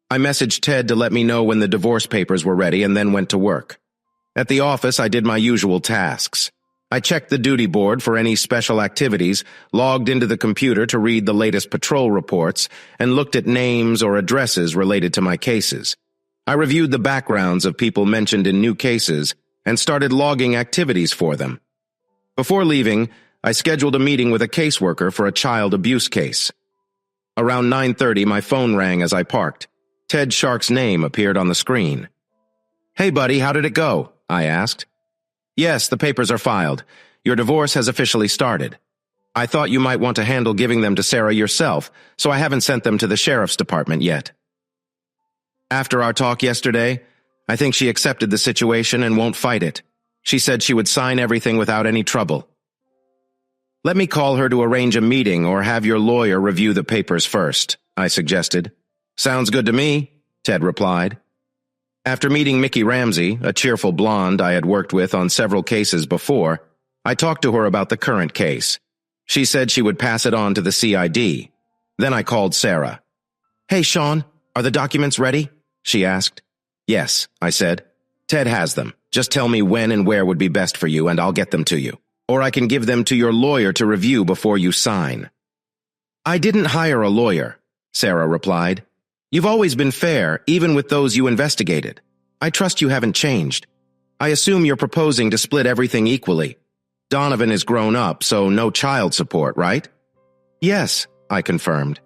I messaged Ted to let me know when the divorce papers were ready and then went to work. At the office, I did my usual tasks. I checked the duty board for any special activities, logged into the computer to read the latest patrol reports, and looked at names or addresses related to my cases. I reviewed the backgrounds of people mentioned in new cases and started logging activities for them. Before leaving, I scheduled a meeting with a caseworker for a child abuse case. Around 9:30, my phone rang as I parked. Ted Shark's name appeared on the screen. "Hey, buddy, how did it go?" I asked. "Yes, the papers are filed. Your divorce has officially started. I thought you might want to handle giving them to Sarah yourself, so I haven't sent them to the sheriff's department yet." After our talk yesterday, I think she accepted the situation and won't fight it. She said she would sign everything without any trouble. Let me call her to arrange a meeting or have your lawyer review the papers first, I suggested. Sounds good to me, Ted replied. After meeting Mickey Ramsey, a cheerful blonde I had worked with on several cases before, I talked to her about the current case. She said she would pass it on to the CID. Then I called Sarah. Hey, Sean, are the documents ready? She asked. Yes, I said. Ted has them. Just tell me when and where would be best for you and I'll get them to you. Or I can give them to your lawyer to review before you sign. I didn't hire a lawyer, Sarah replied. You've always been fair, even with those you investigated. I trust you haven't changed. I assume you're proposing to split everything equally. Donovan is grown up, so no child support, right? Yes, I confirmed.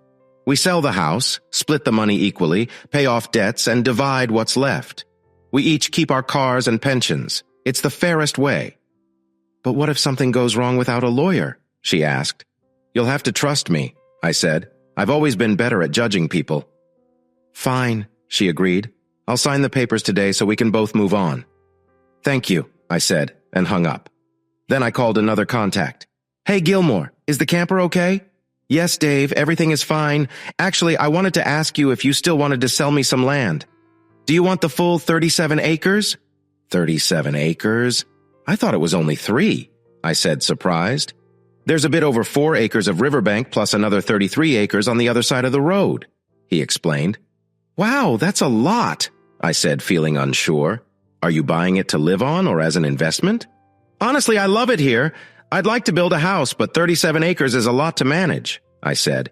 We sell the house, split the money equally, pay off debts, and divide what's left. We each keep our cars and pensions. It's the fairest way. But what if something goes wrong without a lawyer? She asked. You'll have to trust me, I said. I've always been better at judging people. Fine, she agreed. I'll sign the papers today so we can both move on. Thank you, I said, and hung up. Then I called another contact. Hey, Gilmore, is the camper okay? Yes, Dave, everything is fine. Actually, I wanted to ask you if you still wanted to sell me some land. Do you want the full 37 acres? 37 acres? I thought it was only 3, I said, surprised. There's a bit over 4 acres of riverbank plus another 33 acres on the other side of the road, he explained. Wow, that's a lot, I said, feeling unsure. Are you buying it to live on or as an investment? Honestly, I love it here. I'd like to build a house, but 37 acres is a lot to manage, I said.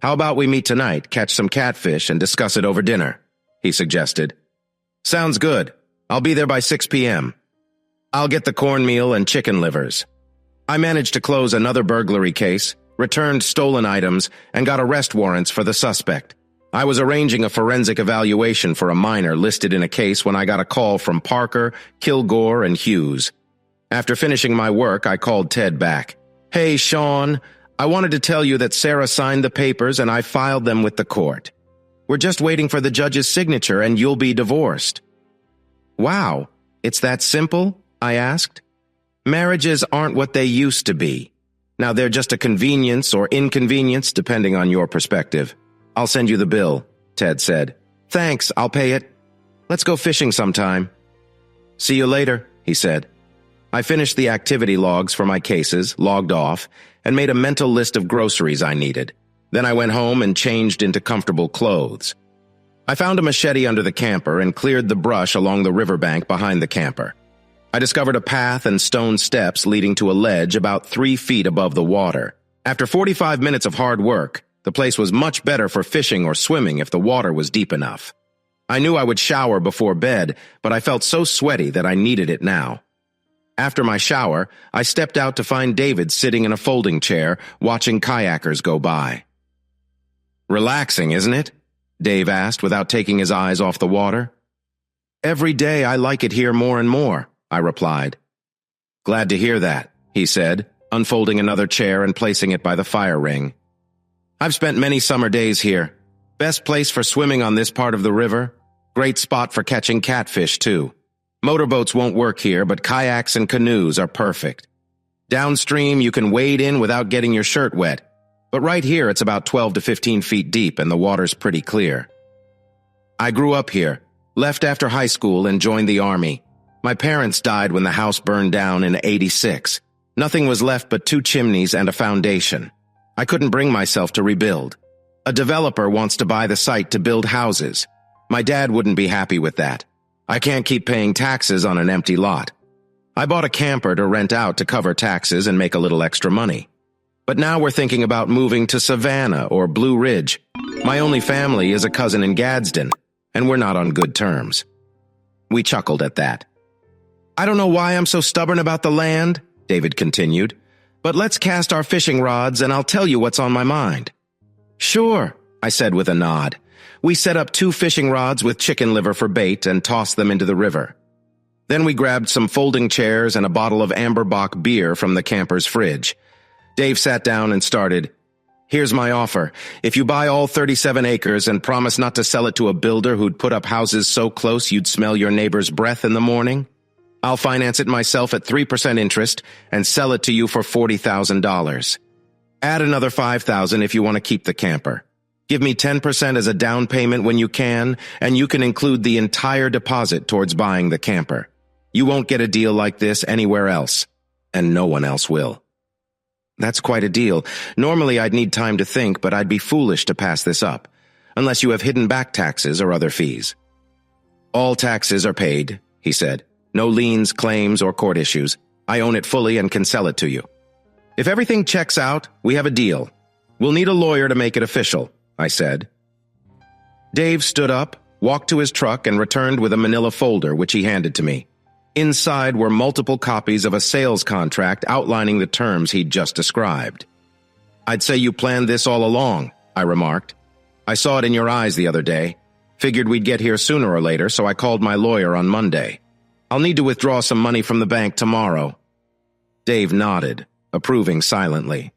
How about we meet tonight, catch some catfish, and discuss it over dinner, he suggested. Sounds good. I'll be there by 6 p.m. I'll get the cornmeal and chicken livers. I managed to close another burglary case, returned stolen items, and got arrest warrants for the suspect. I was arranging a forensic evaluation for a minor listed in a case when I got a call from Parker, Kilgore, and Hughes. After finishing my work, I called Ted back. Hey, Sean, I wanted to tell you that Sarah signed the papers and I filed them with the court. We're just waiting for the judge's signature and you'll be divorced. Wow, it's that simple? I asked. Marriages aren't what they used to be. Now they're just a convenience or inconvenience depending on your perspective. I'll send you the bill, Ted said. Thanks, I'll pay it. Let's go fishing sometime. See you later, he said. I finished the activity logs for my cases, logged off, and made a mental list of groceries I needed. Then I went home and changed into comfortable clothes. I found a machete under the camper and cleared the brush along the riverbank behind the camper. I discovered a path and stone steps leading to a ledge about 3 feet above the water. After 45 minutes of hard work, the place was much better for fishing or swimming if the water was deep enough. I knew I would shower before bed, but I felt so sweaty that I needed it now. After my shower, I stepped out to find David sitting in a folding chair, watching kayakers go by. Relaxing, isn't it? Dave asked without taking his eyes off the water. Every day I like it here more and more, I replied. Glad to hear that, he said, unfolding another chair and placing it by the fire ring. I've spent many summer days here. Best place for swimming on this part of the river. Great spot for catching catfish, too. Motorboats won't work here, but kayaks and canoes are perfect. Downstream, you can wade in without getting your shirt wet, but right here it's about 12 to 15 feet deep and the water's pretty clear. I grew up here, left after high school and joined the Army. My parents died when the house burned down in '86. Nothing was left but 2 chimneys and a foundation. I couldn't bring myself to rebuild. A developer wants to buy the site to build houses. My dad wouldn't be happy with that. I can't keep paying taxes on an empty lot. I bought a camper to rent out to cover taxes and make a little extra money. But now we're thinking about moving to Savannah or Blue Ridge. My only family is a cousin in Gadsden, and we're not on good terms. We chuckled at that. I don't know why I'm so stubborn about the land, David continued, but let's cast our fishing rods and I'll tell you what's on my mind. Sure, I said with a nod. We set up 2 fishing rods with chicken liver for bait and tossed them into the river. Then we grabbed some folding chairs and a bottle of Amberbach beer from the camper's fridge. Dave sat down and started, Here's my offer. If you buy all 37 acres and promise not to sell it to a builder who'd put up houses so close you'd smell your neighbor's breath in the morning, I'll finance it myself at 3% interest and sell it to you for $40,000. Add another $5,000 if you want to keep the camper. Give me 10% as a down payment when you can, and you can include the entire deposit towards buying the camper. You won't get a deal like this anywhere else, and no one else will. That's quite a deal. Normally I'd need time to think, but I'd be foolish to pass this up, unless you have hidden back taxes or other fees. All taxes are paid, he said. No liens, claims, or court issues. I own it fully and can sell it to you. If everything checks out, we have a deal. We'll need a lawyer to make it official, I said. Dave stood up, walked to his truck, and returned with a manila folder, which he handed to me. Inside were multiple copies of a sales contract outlining the terms he'd just described. I'd say you planned this all along, I remarked. I saw it in your eyes the other day. Figured we'd get here sooner or later, so I called my lawyer on Monday. I'll need to withdraw some money from the bank tomorrow. Dave nodded, approving silently.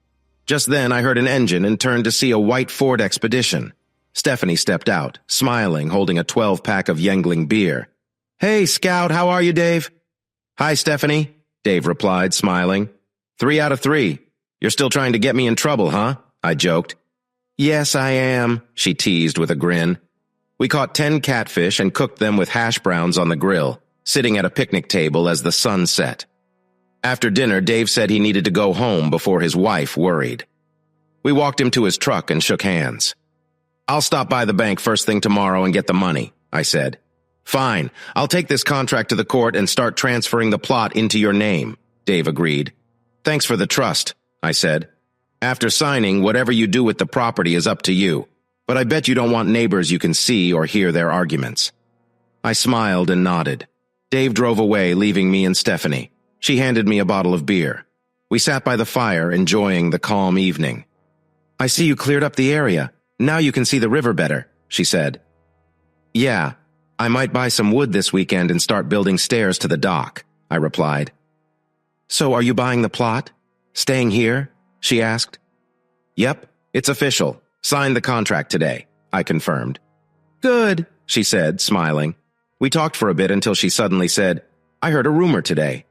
Just then I heard an engine and turned to see a white Ford Expedition. Stephanie stepped out, smiling, holding a 12-pack of Yuengling beer. Hey, Scout, how are you, Dave? Hi, Stephanie, Dave replied, smiling. 3 out of 3. You're still trying to get me in trouble, huh? I joked. Yes, I am, she teased with a grin. We caught 10 catfish and cooked them with hash browns on the grill, sitting at a picnic table as the sun set. After dinner, Dave said he needed to go home before his wife worried. We walked him to his truck and shook hands. I'll stop by the bank first thing tomorrow and get the money, I said. Fine, I'll take this contract to the court and start transferring the plot into your name, Dave agreed. Thanks for the trust, I said. After signing, whatever you do with the property is up to you, but I bet you don't want neighbors you can see or hear their arguments. I smiled and nodded. Dave drove away, leaving me and Stephanie. She handed me a bottle of beer. We sat by the fire, enjoying the calm evening. I see you cleared up the area. Now you can see the river better, she said. Yeah, I might buy some wood this weekend and start building stairs to the dock, I replied. So are you buying the plot? Staying here? She asked. Yep, it's official. Signed the contract today, I confirmed. Good, she said, smiling. We talked for a bit until she suddenly said, I heard a rumor today.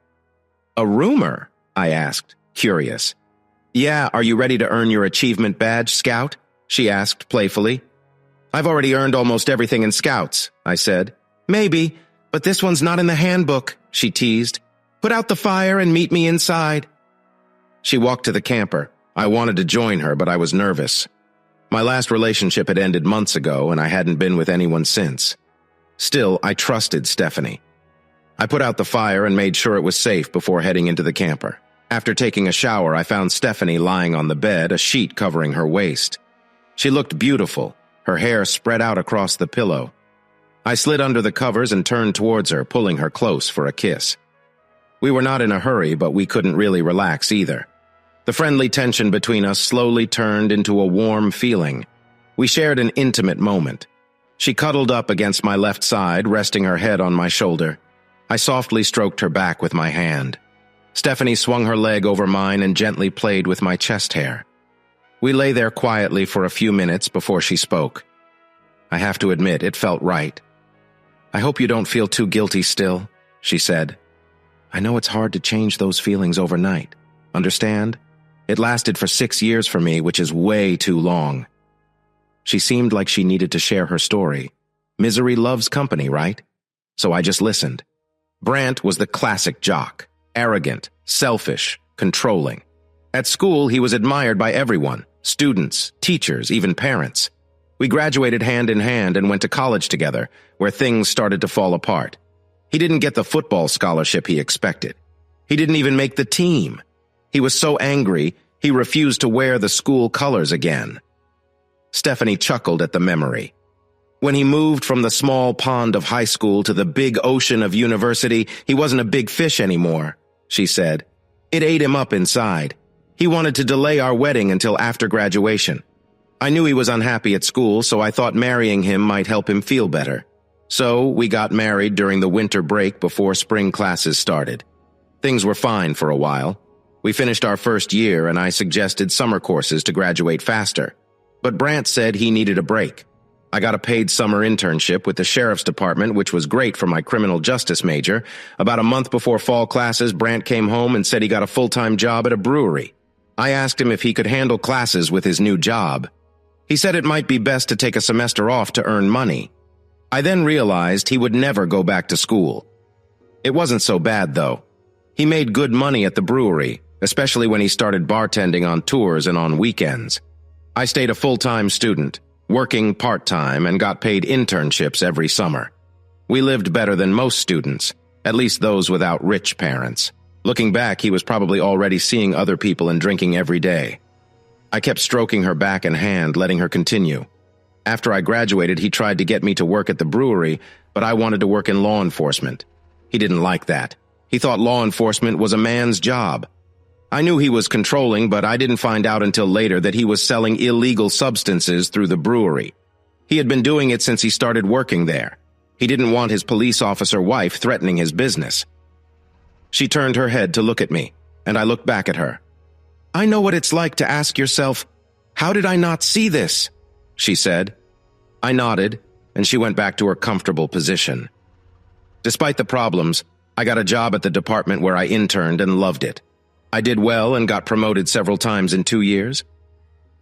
A rumor? I asked, curious. Yeah, are you ready to earn your achievement badge, Scout? She asked playfully. I've already earned almost everything in Scouts, I said. Maybe, but this one's not in the handbook, she teased. Put out the fire and meet me inside. She walked to the camper. I wanted to join her, but I was nervous. My last relationship had ended months ago, and I hadn't been with anyone since. Still, I trusted Stephanie. I put out the fire and made sure it was safe before heading into the camper. After taking a shower, I found Stephanie lying on the bed, a sheet covering her waist. She looked beautiful, her hair spread out across the pillow. I slid under the covers and turned towards her, pulling her close for a kiss. We were not in a hurry, but we couldn't really relax either. The friendly tension between us slowly turned into a warm feeling. We shared an intimate moment. She cuddled up against my left side, resting her head on my shoulder. I softly stroked her back with my hand. Stephanie swung her leg over mine and gently played with my chest hair. We lay there quietly for a few minutes before she spoke. I have to admit, it felt right. I hope you don't feel too guilty still, she said. I know it's hard to change those feelings overnight. Understand? It lasted for 6 years for me, which is way too long. She seemed like she needed to share her story. Misery loves company, right? So I just listened. Brant was the classic jock. Arrogant, selfish, controlling. At school, he was admired by everyone. Students, teachers, even parents. We graduated hand in hand and went to college together, where things started to fall apart. He didn't get the football scholarship he expected. He didn't even make the team. He was so angry, he refused to wear the school colors again. Stephanie chuckled at the memory. When he moved from the small pond of high school to the big ocean of university, he wasn't a big fish anymore, she said. It ate him up inside. He wanted to delay our wedding until after graduation. I knew he was unhappy at school, so I thought marrying him might help him feel better. So we got married during the winter break before spring classes started. Things were fine for a while. We finished our first year and I suggested summer courses to graduate faster. But Brant said he needed a break. I got a paid summer internship with the sheriff's department, which was great for my criminal justice major. About a month before fall classes, Brant came home and said he got a full-time job at a brewery. I asked him if he could handle classes with his new job. He said it might be best to take a semester off to earn money. I then realized he would never go back to school. It wasn't so bad, though. He made good money at the brewery, especially when he started bartending on tours and on weekends. I stayed a full-time student, working part-time, and got paid internships every summer. We lived better than most students, at least those without rich parents. Looking back, he was probably already seeing other people and drinking every day. I kept stroking her back and hand, letting her continue. After I graduated, he tried to get me to work at the brewery, but I wanted to work in law enforcement. He didn't like that. He thought law enforcement was a man's job. I knew he was controlling, but I didn't find out until later that he was selling illegal substances through the brewery. He had been doing it since he started working there. He didn't want his police officer wife threatening his business. She turned her head to look at me, and I looked back at her. I know what it's like to ask yourself, how did I not see this? She said. I nodded, and she went back to her comfortable position. Despite the problems, I got a job at the department where I interned and loved it. I did well and got promoted several times in 2 years.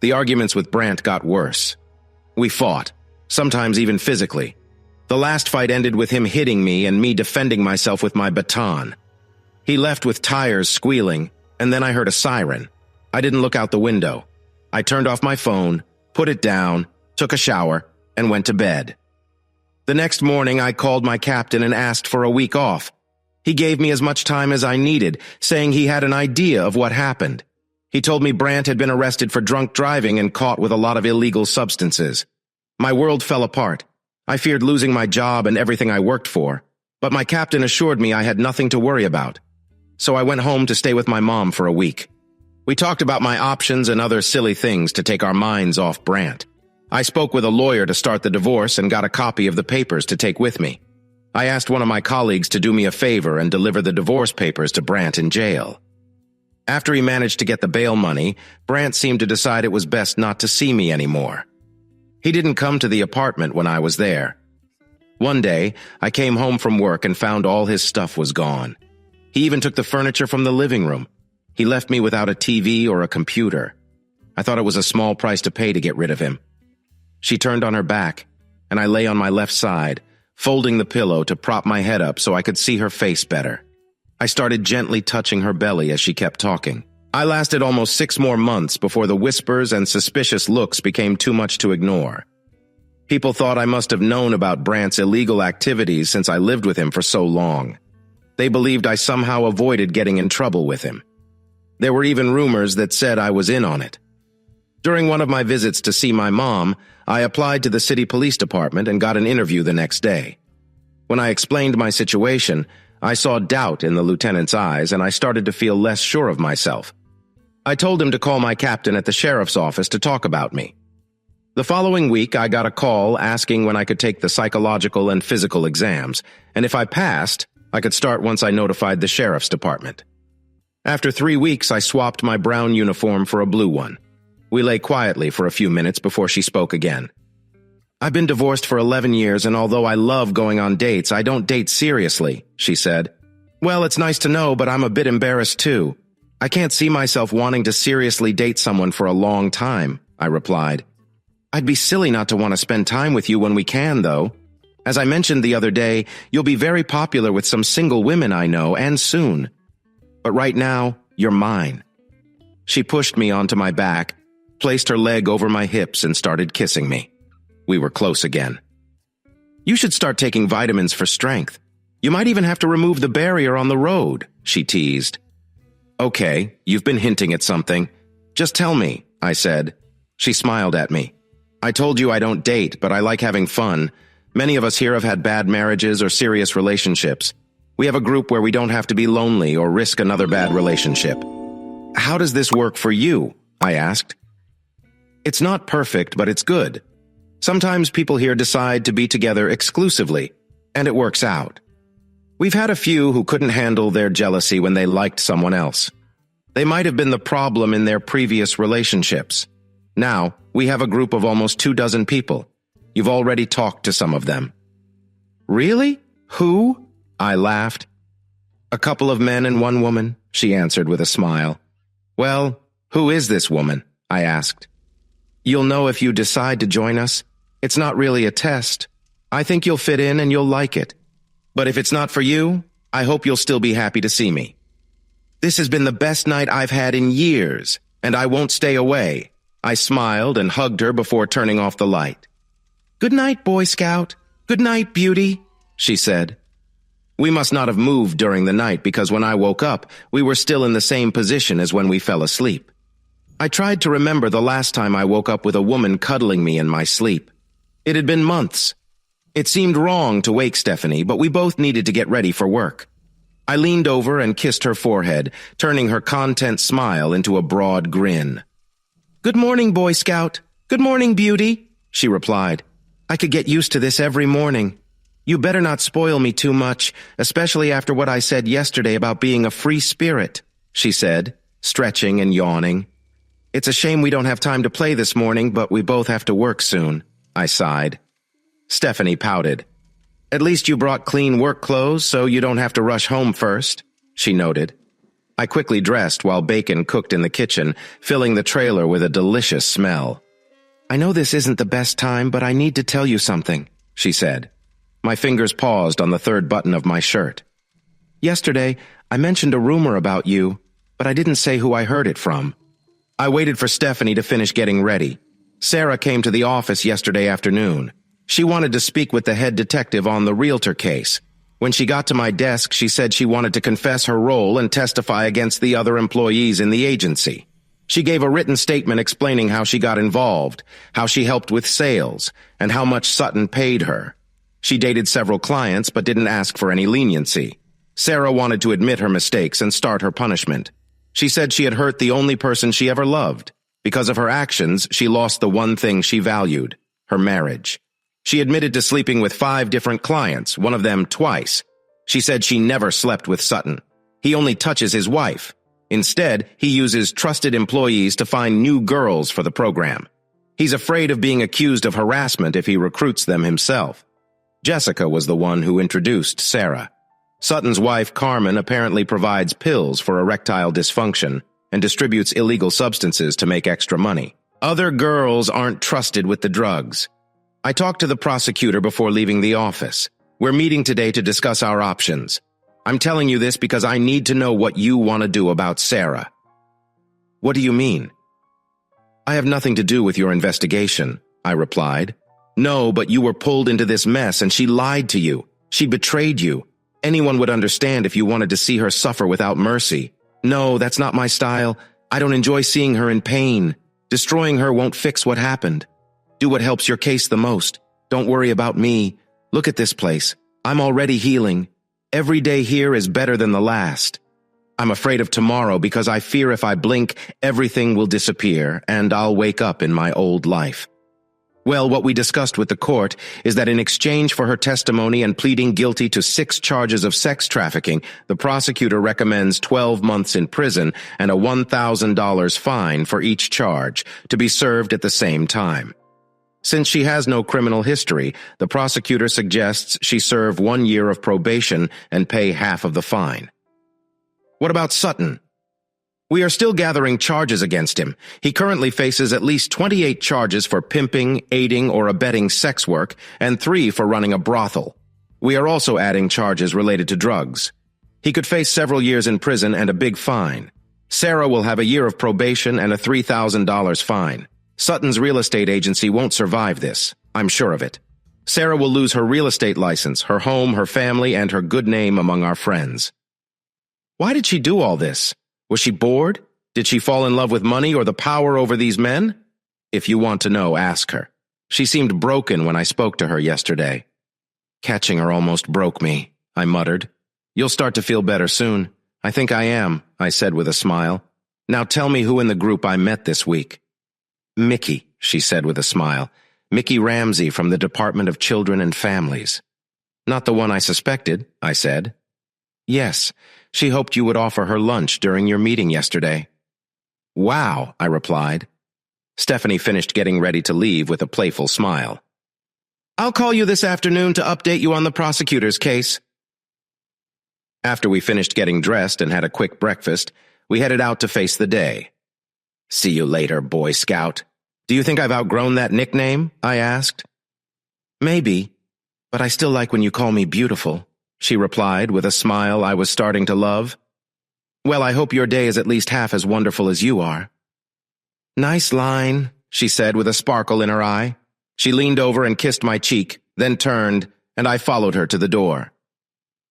The arguments with Brant got worse. We fought, sometimes even physically. The last fight ended with him hitting me and me defending myself with my baton. He left with tires squealing, and then I heard a siren. I didn't look out the window. I turned off my phone, put it down, took a shower, and went to bed. The next morning, I called my captain and asked for a week off. He gave me as much time as I needed, saying he had an idea of what happened. He told me Brant had been arrested for drunk driving and caught with a lot of illegal substances. My world fell apart. I feared losing my job and everything I worked for, but my captain assured me I had nothing to worry about. So I went home to stay with my mom for a week. We talked about my options and other silly things to take our minds off Brant. I spoke with a lawyer to start the divorce and got a copy of the papers to take with me. I asked one of my colleagues to do me a favor and deliver the divorce papers to Brant in jail. After he managed to get the bail money, Brant seemed to decide it was best not to see me anymore. He didn't come to the apartment when I was there. One day, I came home from work and found all his stuff was gone. He even took the furniture from the living room. He left me without a TV or a computer. I thought it was a small price to pay to get rid of him. She turned on her back, and I lay on my left side, folding the pillow to prop my head up so I could see her face better. I started gently touching her belly as she kept talking. I lasted almost 6 more months before the whispers and suspicious looks became too much to ignore. People thought I must have known about Brant's illegal activities since I lived with him for so long. They believed I somehow avoided getting in trouble with him. There were even rumors that said I was in on it. During one of my visits to see my mom, I applied to the city police department and got an interview the next day. When I explained my situation, I saw doubt in the lieutenant's eyes and I started to feel less sure of myself. I told him to call my captain at the sheriff's office to talk about me. The following week, I got a call asking when I could take the psychological and physical exams, and if I passed, I could start once I notified the sheriff's department. After 3 weeks, I swapped my brown uniform for a blue one. We lay quietly for a few minutes before she spoke again. I've been divorced for 11 years, and although I love going on dates, I don't date seriously, she said. Well, it's nice to know, but I'm a bit embarrassed too. I can't see myself wanting to seriously date someone for a long time, I replied. I'd be silly not to want to spend time with you when we can, though. As I mentioned the other day, you'll be very popular with some single women I know, and soon. But right now, you're mine. She pushed me onto my back, placed her leg over my hips, and started kissing me. We were close again. You should start taking vitamins for strength. You might even have to remove the barrier on the road, she teased. Okay, you've been hinting at something. Just tell me, I said. She smiled at me. I told you I don't date, but I like having fun. Many of us here have had bad marriages or serious relationships. We have a group where we don't have to be lonely or risk another bad relationship. How does this work for you? I asked. It's not perfect, but it's good. Sometimes people here decide to be together exclusively, and it works out. We've had a few who couldn't handle their jealousy when they liked someone else. They might have been the problem in their previous relationships. Now, we have a group of almost 24 people. You've already talked to some of them." "Really? Who?" I laughed. "A couple of men and one woman," she answered with a smile. "Well, who is this woman?" I asked. "You'll know if you decide to join us. It's not really a test. I think you'll fit in and you'll like it. But if it's not for you, I hope you'll still be happy to see me. This has been the best night I've had in years, and I won't stay away." I smiled and hugged her before turning off the light. "Good night, Boy Scout. Good night, Beauty," she said. We must not have moved during the night because when I woke up, we were still in the same position as when we fell asleep. I tried to remember the last time I woke up with a woman cuddling me in my sleep. It had been months. It seemed wrong to wake Stephanie, but we both needed to get ready for work. I leaned over and kissed her forehead, turning her content smile into a broad grin. "Good morning, Boy Scout. Good morning, Beauty," she replied. "I could get used to this every morning. You better not spoil me too much, especially after what I said yesterday about being a free spirit," she said, stretching and yawning. "It's a shame we don't have time to play this morning, but we both have to work soon," I sighed. Stephanie pouted. "At least you brought clean work clothes so you don't have to rush home first," she noted. I quickly dressed while bacon cooked in the kitchen, filling the trailer with a delicious smell. "I know this isn't the best time, but I need to tell you something," she said. My fingers paused on the third button of my shirt. "Yesterday, I mentioned a rumor about you, but I didn't say who I heard it from." I waited for Stephanie to finish getting ready. Sarah came to the office yesterday afternoon. She wanted to speak with the head detective on the realtor case. When she got to my desk, she said she wanted to confess her role and testify against the other employees in the agency. She gave a written statement explaining how she got involved, how she helped with sales, and how much Sutton paid her. She dated several clients but didn't ask for any leniency. Sarah wanted to admit her mistakes and start her punishment. She said she had hurt the only person she ever loved. Because of her actions, she lost the one thing she valued, her marriage. She admitted to sleeping with 5 different clients, one of them twice. She said she never slept with Sutton. He only touches his wife. Instead, he uses trusted employees to find new girls for the program. He's afraid of being accused of harassment if he recruits them himself. Jessica was the one who introduced Sarah. Sutton's wife, Carmen, apparently provides pills for erectile dysfunction and distributes illegal substances to make extra money. Other girls aren't trusted with the drugs. I talked to the prosecutor before leaving the office. We're meeting today to discuss our options. I'm telling you this because I need to know what you want to do about Sarah." "What do you mean?" "I have nothing to do with your investigation," I replied. "No, but you were pulled into this mess and she lied to you. She betrayed you. Anyone would understand if you wanted to see her suffer without mercy. No, that's not my style. I don't enjoy seeing her in pain. Destroying her won't fix what happened. Do what helps your case the most. Don't worry about me. Look at this place. I'm already healing. Every day here is better than the last. I'm afraid of tomorrow because I fear if I blink, everything will disappear and I'll wake up in my old life." Well, what we discussed with the court is that in exchange for her testimony and pleading guilty to 6 charges of sex trafficking, the prosecutor recommends 12 months in prison and a $1,000 fine for each charge, to be served at the same time. Since she has no criminal history, the prosecutor suggests she serve 1 year of probation and pay half of the fine. What about Sutton? We are still gathering charges against him. He currently faces at least 28 charges for pimping, aiding, or abetting sex work, and 3 for running a brothel. We are also adding charges related to drugs. He could face several years in prison and a big fine. Sarah will have a year of probation and a $3,000 fine. Sutton's real estate agency won't survive this. I'm sure of it. Sarah will lose her real estate license, her home, her family, and her good name among our friends. Why did she do all this? Was she bored? Did she fall in love with money or the power over these men? If you want to know, ask her. She seemed broken when I spoke to her yesterday. Catching her almost broke me, I muttered. You'll start to feel better soon. I think I am, I said with a smile. Now tell me who in the group I met this week. Mickey, she said with a smile. Mickey Ramsey from the Department of Children and Families. Not the one I suspected, I said. Yes, she hoped you would offer her lunch during your meeting yesterday. Wow, I replied. Stephanie finished getting ready to leave with a playful smile. I'll call you this afternoon to update you on the prosecutor's case. After we finished getting dressed and had a quick breakfast, we headed out to face the day. See you later, Boy Scout. Do you think I've outgrown that nickname? I asked. Maybe, but I still like when you call me beautiful, she replied with a smile I was starting to love. Well, I hope your day is at least half as wonderful as you are. Nice line, she said with a sparkle in her eye. She leaned over and kissed my cheek, then turned, and I followed her to the door.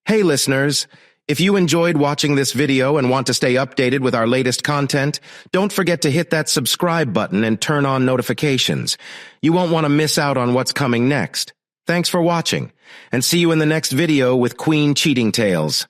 Hey listeners, if you enjoyed watching this video and want to stay updated with our latest content, don't forget to hit that subscribe button and turn on notifications. You won't want to miss out on what's coming next. Thanks for watching, and see you in the next video with Queen Cheating Tales.